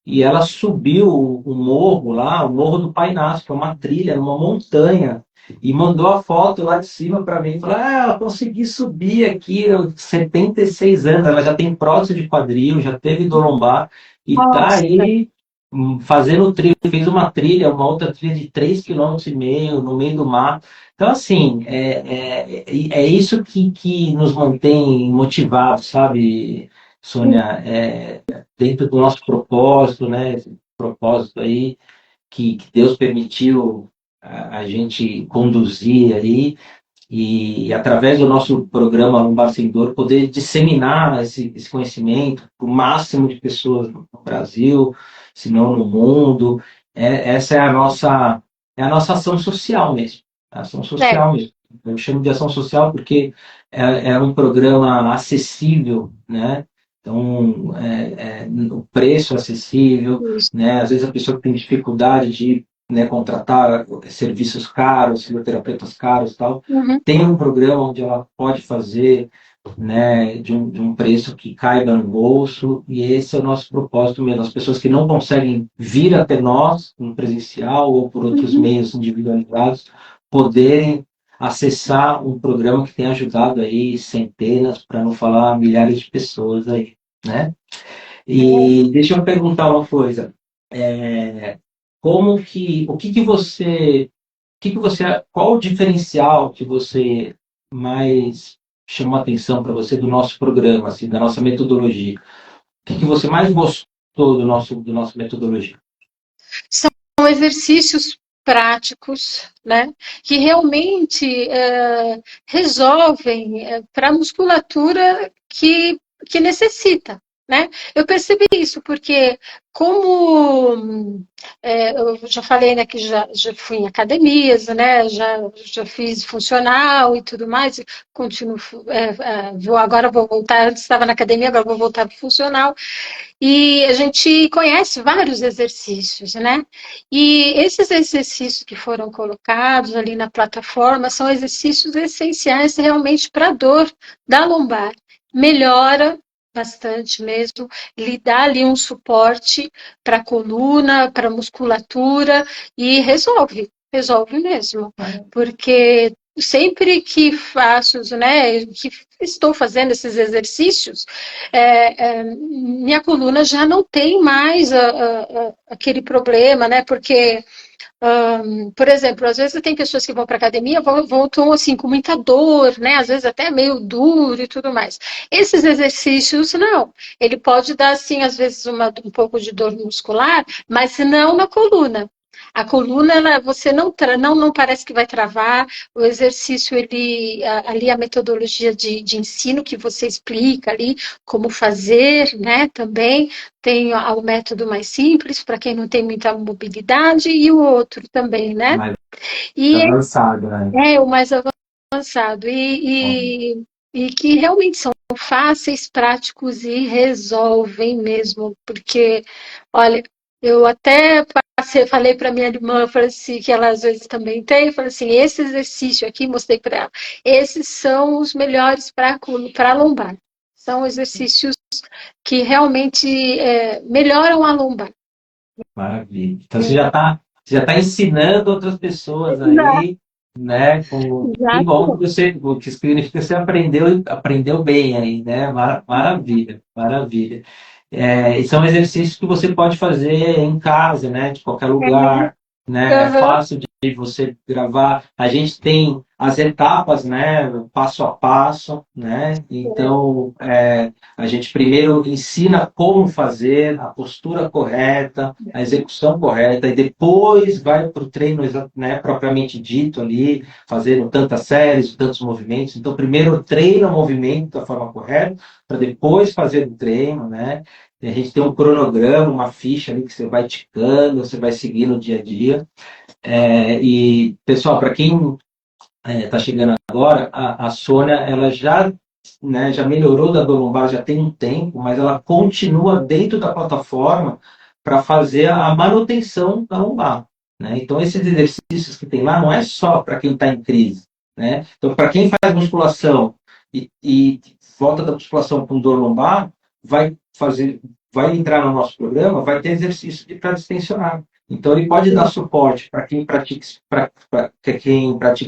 e ela subiu o morro lá, o Morro do Painás, que é uma trilha, numa montanha, e mandou a foto lá de cima para mim, falou, eu consegui subir aqui, 76 anos, ela já tem prótese de quadril, já teve dor lombar, e tá Nossa, aí fazendo trilha, fez uma trilha, uma outra trilha de 3,5 km no meio do mar. Então, assim, é isso que nos mantém motivados, sabe, Sônia? Dentro do nosso propósito, né? Esse propósito aí que Deus permitiu a gente conduzir aí e através do nosso programa Lombar Sem Dor poder disseminar esse conhecimento para o máximo de pessoas no Brasil, se não no mundo. Essa é a nossa ação social mesmo, a ação é, social mesmo. Eu chamo de ação social porque é um programa acessível, né? Então, o preço acessível, Isso. né? Às vezes a pessoa tem dificuldade de, né, contratar serviços caros, fisioterapeutas caros e tal. Uhum. Tem um programa onde ela pode fazer, né, de um preço que caiba no bolso, e esse é o nosso propósito mesmo. As pessoas que não conseguem vir até nós, no presencial ou por outros Uhum. meios individualizados, poderem acessar um programa que tem ajudado aí centenas, para não falar milhares de pessoas aí, né? E deixa eu perguntar uma coisa. Qual o diferencial que você mais chamou a atenção para você do nosso programa, assim, da nossa metodologia? O que você mais gostou do nosso metodologia? São exercícios práticos, né, que realmente resolvem para a musculatura que necessita. Né? Eu percebi isso porque, como eu já falei, né, que já fui em academias, né, já fiz funcional e tudo mais, continuo, agora vou voltar, antes estava na academia, agora vou voltar para o funcional, e a gente conhece vários exercícios, né? E esses exercícios que foram colocados ali na plataforma são exercícios essenciais realmente para a dor da lombar. Melhora bastante mesmo, lhe dá ali um suporte para a coluna, para a musculatura e resolve mesmo, porque sempre que faço, né, que estou fazendo esses exercícios, minha coluna já não tem mais aquele problema, né? Porque, por exemplo, às vezes tem pessoas que vão para academia voltam assim com muita dor, né? Às vezes até meio duro e tudo mais. Esses exercícios não. Ele pode dar assim, às vezes um pouco de dor muscular, mas não na coluna. A coluna, você não parece que vai travar. O exercício, ali a metodologia de ensino que você explica ali, como fazer, né? Também tem o método mais simples para quem não tem muita mobilidade e o outro também, né? Mais E avançado, né? o mais avançado e que realmente são fáceis, práticos e resolvem mesmo, porque, olha, eu até falei para minha irmã, falei assim, que ela às vezes também tem, eu falei assim, esse exercício aqui, mostrei para ela, esses são os melhores para lombar. São exercícios que realmente melhoram a lombar. Maravilha. Então você já tá ensinando outras pessoas Exato. aí, né? Que bom que isso significa que você aprendeu bem aí, né? Maravilha, maravilha. E são exercícios que você pode fazer em casa, né? De qualquer lugar, né? É Uhum. fácil de você gravar. A gente tem as etapas, né? Passo a passo, né? Então, a gente primeiro ensina como fazer, a postura correta, a execução correta, e depois vai para o treino, né, propriamente dito ali, fazendo tantas séries, tantos movimentos. Então, primeiro treina o movimento da forma correta, para depois fazer o treino, né? E a gente tem um cronograma, uma ficha ali que você vai ticando, você vai seguindo no dia a dia. E, pessoal, para quem está chegando agora, a Sônia, ela já, né, já melhorou da dor lombar já tem um tempo, mas ela continua dentro da plataforma para fazer a manutenção da lombar. Né? Então, esses exercícios que tem lá não é só para quem está em crise. Né? Então, para quem faz musculação e volta da musculação com dor lombar, vai entrar no nosso programa, vai ter exercício para distensionar. Então, ele pode dar suporte para quem pratica,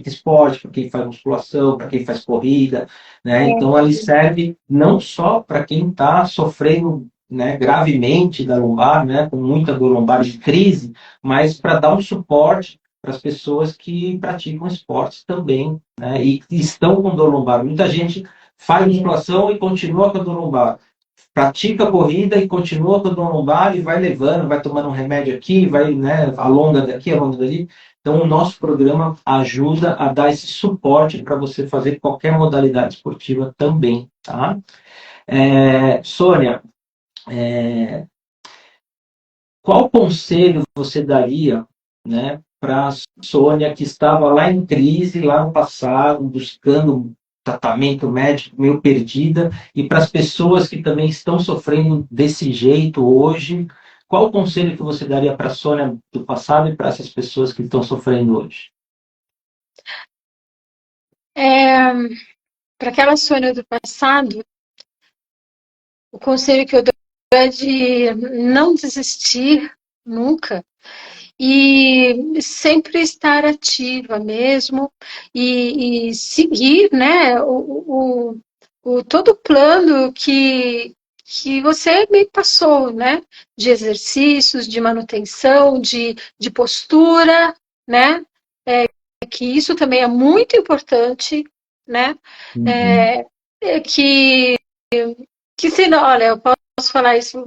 esporte, para quem faz musculação, para quem faz corrida. Né? Então, ele serve não só para quem está sofrendo, né, gravemente da lombar, né, com muita dor lombar de crise, mas para dar um suporte para as pessoas que praticam esportes também, né, e estão com dor lombar. Muita gente faz musculação e continua com a dor lombar, pratica a corrida e continua com a dor lombar e vai levando, vai tomando um remédio aqui, vai, né, alonga daqui, alonga dali. Então, o nosso programa ajuda a dar esse suporte para você fazer qualquer modalidade esportiva também, tá? Sônia, qual conselho você daria, né, para a Sônia que estava lá em crise, lá no passado, buscando tratamento médico meio perdida, e para as pessoas que também estão sofrendo desse jeito hoje, qual o conselho que você daria para a Sônia do passado e para essas pessoas que estão sofrendo hoje? Para aquela Sônia do passado, o conselho que eu dou é de não desistir nunca e sempre estar ativa mesmo e seguir, né, todo o plano que você me passou, né, de exercícios, de manutenção, de postura, né, que isso também é muito importante, né, Uhum. é, que se não, olha, eu posso falar isso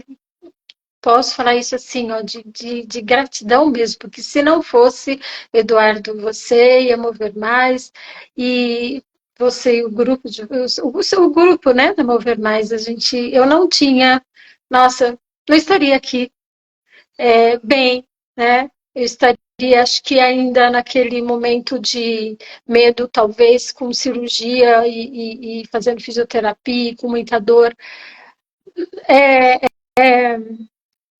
assim, ó, de gratidão mesmo, porque se não fosse, Eduardo, você ia mover mais, e você e o grupo, o grupo, né, da Mover Mais, eu não tinha, nossa, não estaria aqui bem, né, eu estaria, acho que ainda naquele momento de medo, talvez com cirurgia e fazendo fisioterapia, com muita dor,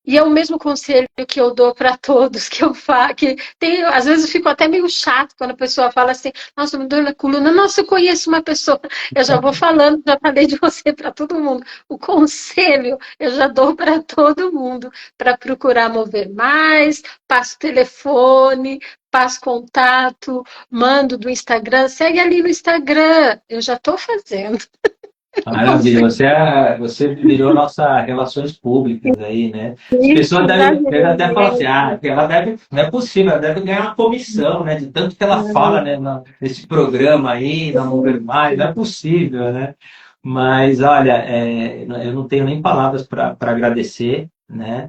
e é o mesmo conselho que eu dou para todos, que eu falo, que tem, às vezes eu fico até meio chato quando a pessoa fala assim, nossa, me dor na coluna, nossa, eu conheço uma pessoa, eu já vou falando, já falei de você para todo mundo. O conselho eu já dou para todo mundo, para procurar mover mais, passo telefone, passo contato, mando do Instagram, segue ali no Instagram, eu já estou fazendo. Maravilha, você virou nossa relações públicas aí, né? As Isso, pessoas já devem até falar assim, virei. ela deve, não é possível, ela deve ganhar uma comissão, né? De tanto que ela fala, né, nesse programa aí, na Mover Mais, não é possível, né? Mas, olha, eu não tenho nem palavras para agradecer, né?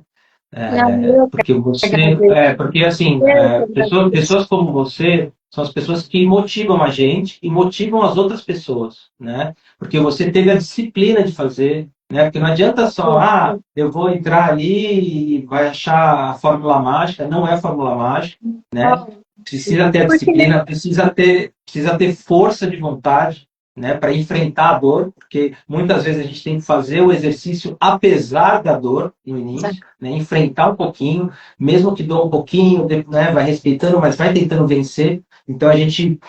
Não, eu Porque você, agradeço. porque assim, Eu que agradeço. pessoas como você são as pessoas que motivam a gente e motivam as outras pessoas, né? Porque você teve a disciplina de fazer, né? Porque não adianta só, eu vou entrar ali e vai achar a fórmula mágica, não é a fórmula mágica, né? Precisa ter a Porque disciplina, precisa ter força de vontade, né, para enfrentar a dor, porque muitas vezes a gente tem que fazer o exercício apesar da dor no início, né, enfrentar um pouquinho, mesmo que doa um pouquinho, né, vai respeitando, mas vai tentando vencer. Então a gente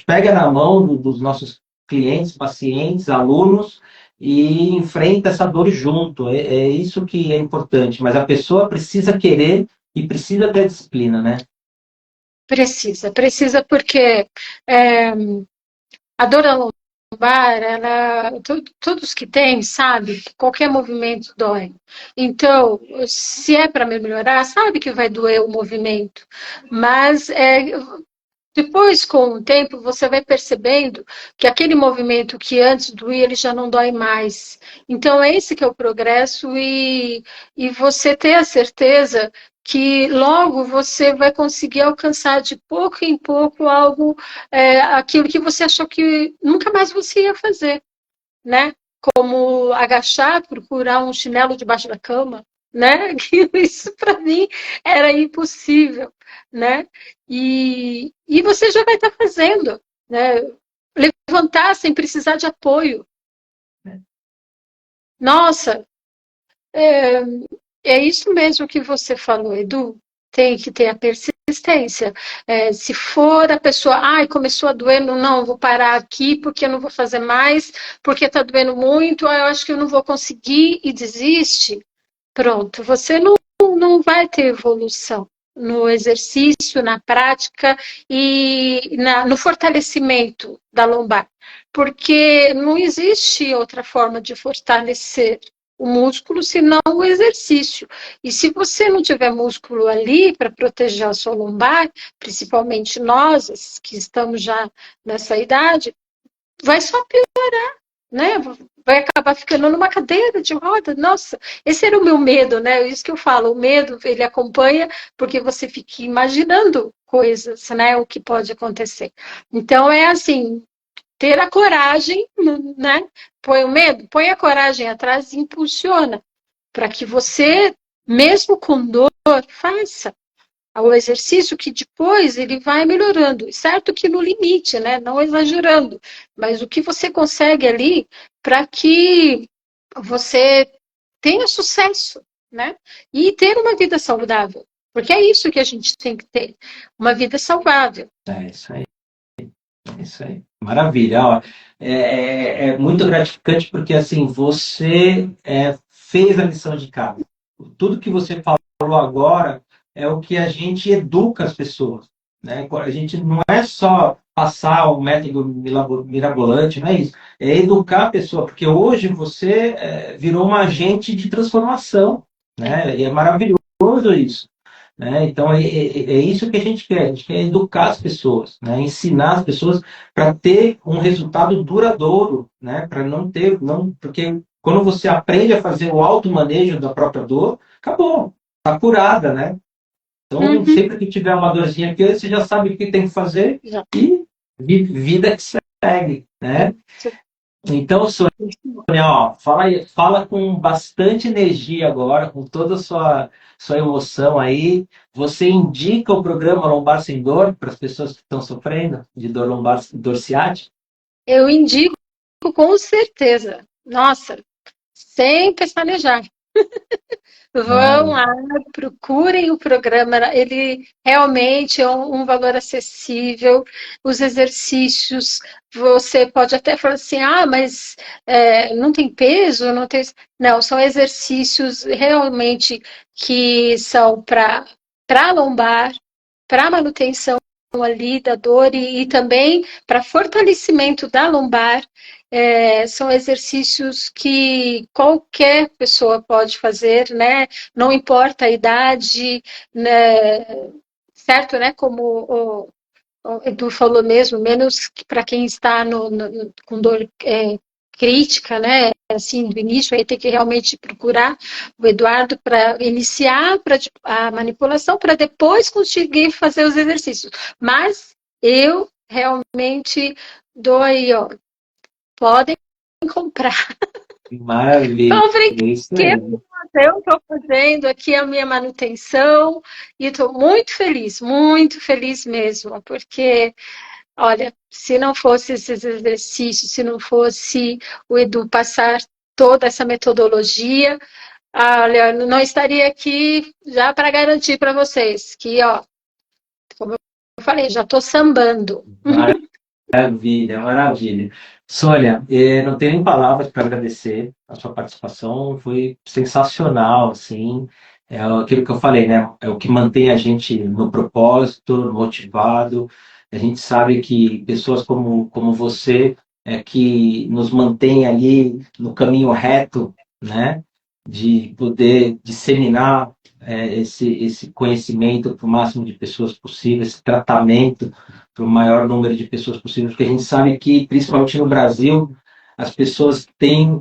pega na mão dos nossos clientes, pacientes, alunos e enfrenta essa dor junto. É isso que é importante. Mas a pessoa precisa querer e precisa ter disciplina, né? precisa porque é, a dor lombar, todos que têm, sabe, que qualquer movimento dói. Então, se é para melhorar, sabe que vai doer o movimento, mas depois, com o tempo, você vai percebendo que aquele movimento que antes doía, ele já não dói mais. Então, é esse que é o progresso e você ter a certeza que logo você vai conseguir alcançar de pouco em pouco algo, aquilo que você achou que nunca mais você ia fazer, né? Como agachar, procurar um chinelo debaixo da cama, né? Isso para mim era impossível, né? E você já vai estar fazendo, né? Levantar sem precisar de apoio. Nossa, é, é isso mesmo que você falou, Edu. Tem que ter a persistência. Se for a pessoa, ai, começou a doer, não, vou parar aqui porque eu não vou fazer mais, porque está doendo muito, eu acho que eu não vou conseguir e desiste. Pronto, você não vai ter evolução no exercício, na prática e no fortalecimento da lombar, porque não existe outra forma de fortalecer o músculo senão o exercício. E se você não tiver músculo ali para proteger a sua lombar, principalmente nós que estamos já nessa idade, vai só piorar, né? Vai acabar ficando numa cadeira de roda. Nossa, esse era o meu medo, né? Isso que eu falo, o medo, ele acompanha porque você fica imaginando coisas, né? O que pode acontecer. Então, é assim, ter a coragem, né? Põe o medo, põe a coragem atrás e impulsiona para que você, mesmo com dor, faça. ao exercício que depois ele vai melhorando, certo que no limite, né? Não exagerando, mas o que você consegue ali para que você tenha sucesso, né? E ter uma vida saudável, porque é isso que a gente tem que ter, uma vida saudável. É isso aí. É isso aí. Maravilha. Ó, é muito gratificante porque assim você fez a lição de casa. Tudo que você falou agora é o que a gente educa as pessoas. Né? A gente não é só passar um método mirabolante, não é isso. É educar a pessoa, porque hoje você virou um agente de transformação. Né? E é maravilhoso isso. Né? Então, é isso que a gente quer educar as pessoas, né? Ensinar as pessoas para ter um resultado duradouro, né? Para não ter, não, porque quando você aprende a fazer o automanejo da própria dor, acabou, está curada, né? Então, Uhum. sempre que tiver uma dorzinha aqui, você já sabe o que tem que fazer Já. e vida que segue, né? Então, ó, fala com bastante energia agora, com toda a sua emoção aí. Você indica o programa Lombar Sem Dor para as pessoas que estão sofrendo de dor lombar, dor ciática? Eu indico com certeza. Nossa, sem pestanejar. Vão Maravilha. lá, procurem o programa, ele realmente é um valor acessível. Os exercícios, você pode até falar assim, mas não tem peso, não tem. Não, são exercícios realmente que são para lombar, para manutenção ali da dor e também para fortalecimento da lombar. São exercícios que qualquer pessoa pode fazer, né? Não importa a idade, né? Certo, né? Como o Edu falou mesmo, menos para quem está com dor crítica, né? Assim, do início, aí tem que realmente procurar o Eduardo para iniciar a manipulação, para depois conseguir fazer os exercícios. Mas eu realmente dou aí, ó, podem comprar. Maravilha. Comprem Isso que aí. eu estou fazendo aqui a minha manutenção e estou muito feliz mesmo, porque, olha, se não fosse esses exercícios, se não fosse o Edu passar toda essa metodologia, olha, não estaria aqui já para garantir para vocês que, ó, como eu falei, já estou sambando. Maravilha, maravilha. Sônia, não tenho nem palavras para agradecer a sua participação, foi sensacional, assim, é aquilo que eu falei, né? É o que mantém a gente no propósito, motivado. A gente sabe que pessoas como você é que nos mantém ali no caminho reto, né? De poder disseminar esse conhecimento para o máximo de pessoas possível, esse tratamento para o maior número de pessoas possível, porque a gente sabe que, principalmente no Brasil, as pessoas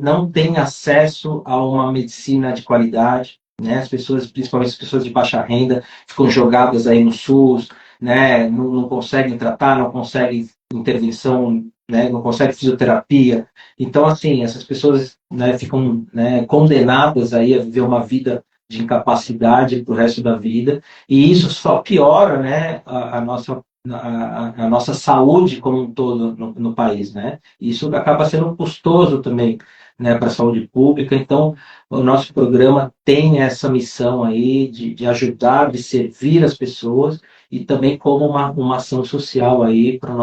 não têm acesso a uma medicina de qualidade, né? As pessoas, principalmente as pessoas de baixa renda, ficam jogadas aí no SUS, né? Não conseguem tratar, não conseguem intervenção, né? Não conseguem fisioterapia. Então, assim, essas pessoas, né, ficam, né, condenadas aí a viver uma vida de incapacidade para o resto da vida, e isso só piora, né, a nossa saúde como um todo no país, né? Isso acaba sendo custoso também, né, para a saúde pública. Então, o nosso programa tem essa missão aí de ajudar, de servir as pessoas e também como uma ação social aí para o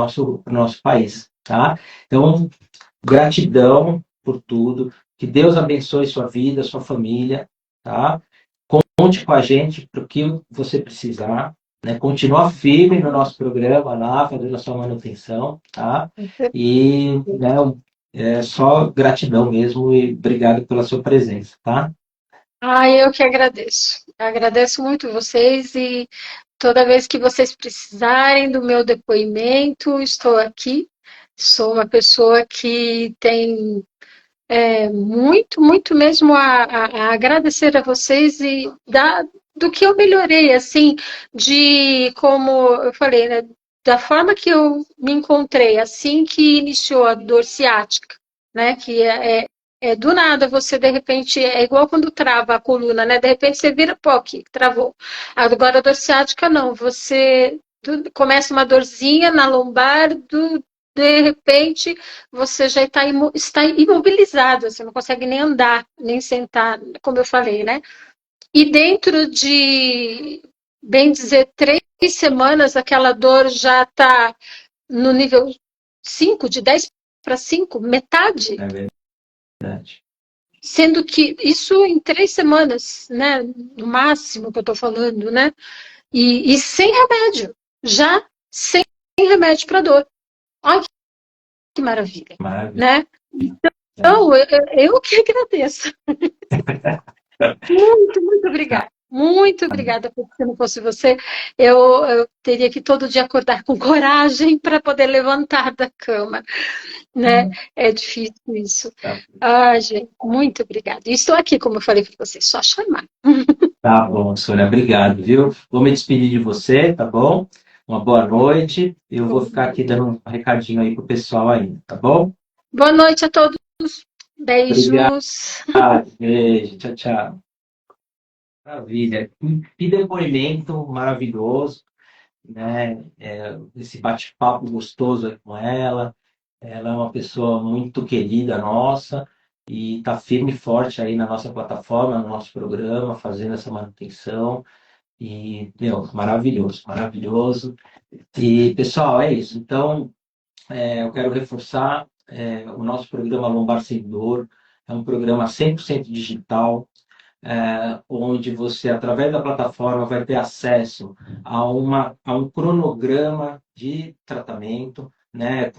nosso país, tá? Então, gratidão por tudo. Que Deus abençoe sua vida, sua família, tá? Conte com a gente para o que você precisar, né? Continua firme no nosso programa lá, fazendo a sua manutenção, tá? E, né, é só gratidão mesmo e obrigado pela sua presença, tá? Eu que agradeço. Agradeço muito vocês e toda vez que vocês precisarem do meu depoimento, estou aqui. Sou uma pessoa que tem muito mesmo a agradecer a vocês e do que eu melhorei, assim, de como eu falei, né, da forma que eu me encontrei, assim que iniciou a dor ciática, né, que Do nada você, de repente, é igual quando trava a coluna, né? De repente você vira, pô, aqui, travou. Agora a dor ciática não, você começa uma dorzinha na lombar, de repente você já está imobilizado, você não consegue nem andar, nem sentar, como eu falei, né? E dentro de, bem dizer, 3 semanas, aquela dor já está no nível 5, de 10 para 5, metade. É verdade. Sendo que isso em 3 semanas, né? No máximo que eu estou falando, né? E sem remédio, já sem remédio para dor. Olha que maravilha, Maravilha. né? Então, eu que agradeço. Muito, muito obrigada. Muito obrigada, porque se não fosse você, eu teria que todo dia acordar com coragem para poder levantar da cama, né? É difícil isso. Tá, Ah, gente, muito obrigada. E estou aqui, como eu falei para você, só chamar. tá bom, Sônia, obrigado, viu? Vou me despedir de você, tá bom? Uma boa noite. Eu vou ficar aqui dando um recadinho aí pro pessoal ainda, tá bom? Boa noite a todos. Obrigado, Beijos. beijo, tchau, tchau. Maravilha. Que depoimento maravilhoso, né? Esse bate-papo gostoso aí com ela. Ela é uma pessoa muito querida nossa e está firme e forte aí na nossa plataforma, no nosso programa, fazendo essa manutenção. E, meu, maravilhoso, maravilhoso. E, pessoal, é isso. Então, eu quero reforçar o nosso programa Lombar Sem Dor. É um programa 100% digital, onde você, através da plataforma, vai ter acesso a um cronograma de tratamento, né,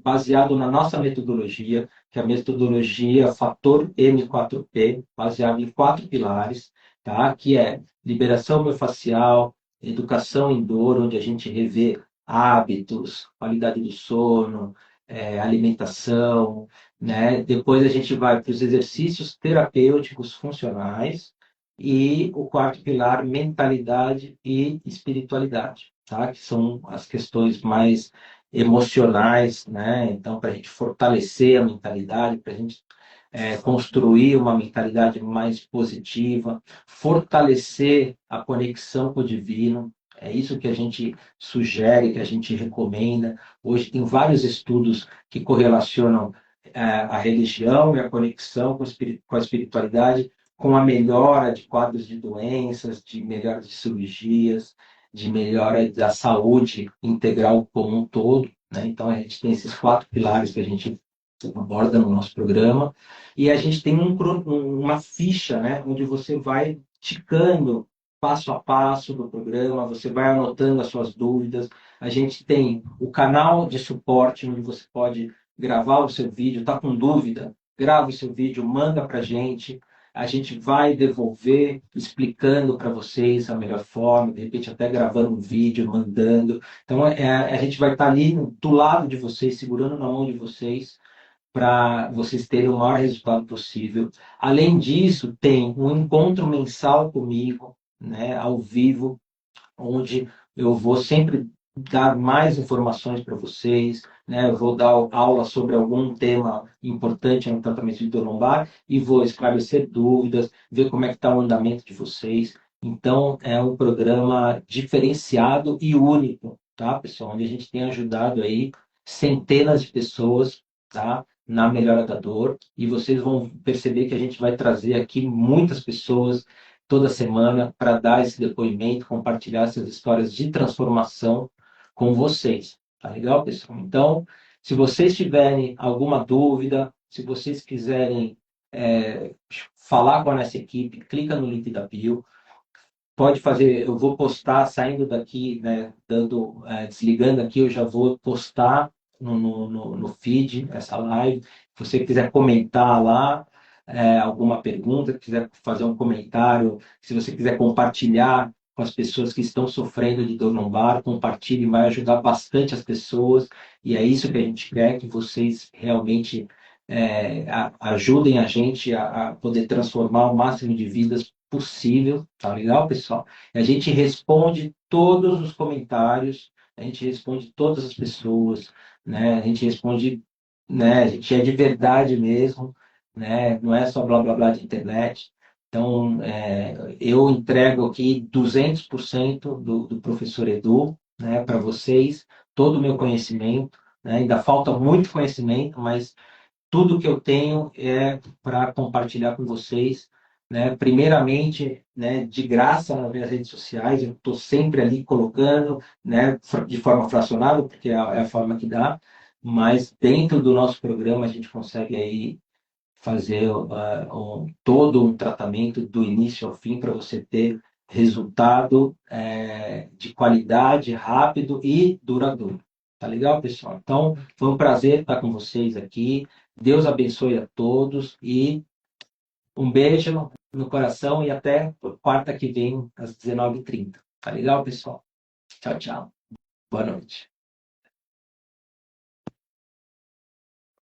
baseado na nossa metodologia, que é a metodologia Fator M4P, baseado em 4 pilares, tá? Que é liberação miofascial, educação em dor, onde a gente revê hábitos, qualidade do sono, alimentação, né? Depois a gente vai para os exercícios terapêuticos funcionais e o quarto pilar, mentalidade e espiritualidade, tá? Que são as questões mais emocionais, né? Então, para a gente fortalecer a mentalidade, para a gente construir uma mentalidade mais positiva, fortalecer a conexão com o divino. É isso que a gente sugere, que a gente recomenda. Hoje tem vários estudos que correlacionam a religião e a conexão com a espiritualidade, com a melhora de quadros de doenças, de melhora de cirurgias, de melhora da saúde integral como um todo, né? Então, a gente tem esses 4 pilares que a gente aborda no nosso programa, e a gente tem uma ficha, né, onde você vai ticando passo a passo do programa, você vai anotando as suas dúvidas. A gente tem o canal de suporte, onde você pode gravar o seu vídeo, está com dúvida, grava o seu vídeo, manda para a gente vai devolver explicando para vocês a melhor forma, de repente até gravando um vídeo, mandando. Então, a gente vai estar ali do lado de vocês, segurando na mão de vocês, para vocês terem o maior resultado possível. Além disso, tem um encontro mensal comigo, né, ao vivo, onde eu vou sempre dar mais informações para vocês, né? Eu vou dar aula sobre algum tema importante no tratamento de dor lombar e vou esclarecer dúvidas, ver como é que está o andamento de vocês. Então, é um programa diferenciado e único, tá, pessoal? Onde a gente tem ajudado aí centenas de pessoas, tá? Na melhora da dor, e vocês vão perceber que a gente vai trazer aqui muitas pessoas toda semana para dar esse depoimento, compartilhar essas histórias de transformação com vocês. Tá legal, pessoal? Então, se vocês tiverem alguma dúvida, se vocês quiserem falar com a nossa equipe, clica no link da bio. Pode fazer, eu vou postar saindo daqui, né, desligando aqui, eu já vou postar no feed essa live. Se você quiser comentar lá, alguma pergunta, quiser fazer um comentário, se você quiser compartilhar com as pessoas que estão sofrendo de dor lombar, compartilhe, vai ajudar bastante as pessoas, e é isso que a gente quer, que vocês realmente ajudem a gente a poder transformar o máximo de vidas possível, tá legal, pessoal? A gente responde todos os comentários, a gente responde todas as pessoas, né? A gente responde, né? A gente é de verdade mesmo. né? Não é só blá blá blá de internet. Então, eu entrego aqui 200% do professor Edu, né, para vocês, todo o meu conhecimento, né? Ainda falta muito conhecimento, mas tudo que eu tenho é para compartilhar com vocês, né? Primeiramente, né, de graça nas minhas redes sociais, eu estou sempre ali colocando, né, de forma fracionada, porque é a forma que dá, mas dentro do nosso programa a gente consegue aí fazer todo um tratamento do início ao fim para você ter resultado de qualidade, rápido e duradouro. Tá legal, pessoal? Então, foi um prazer estar com vocês aqui. Deus abençoe a todos e um beijo no coração e até quarta que vem, às 19h30. Tá legal, pessoal? Tchau, tchau. Boa noite.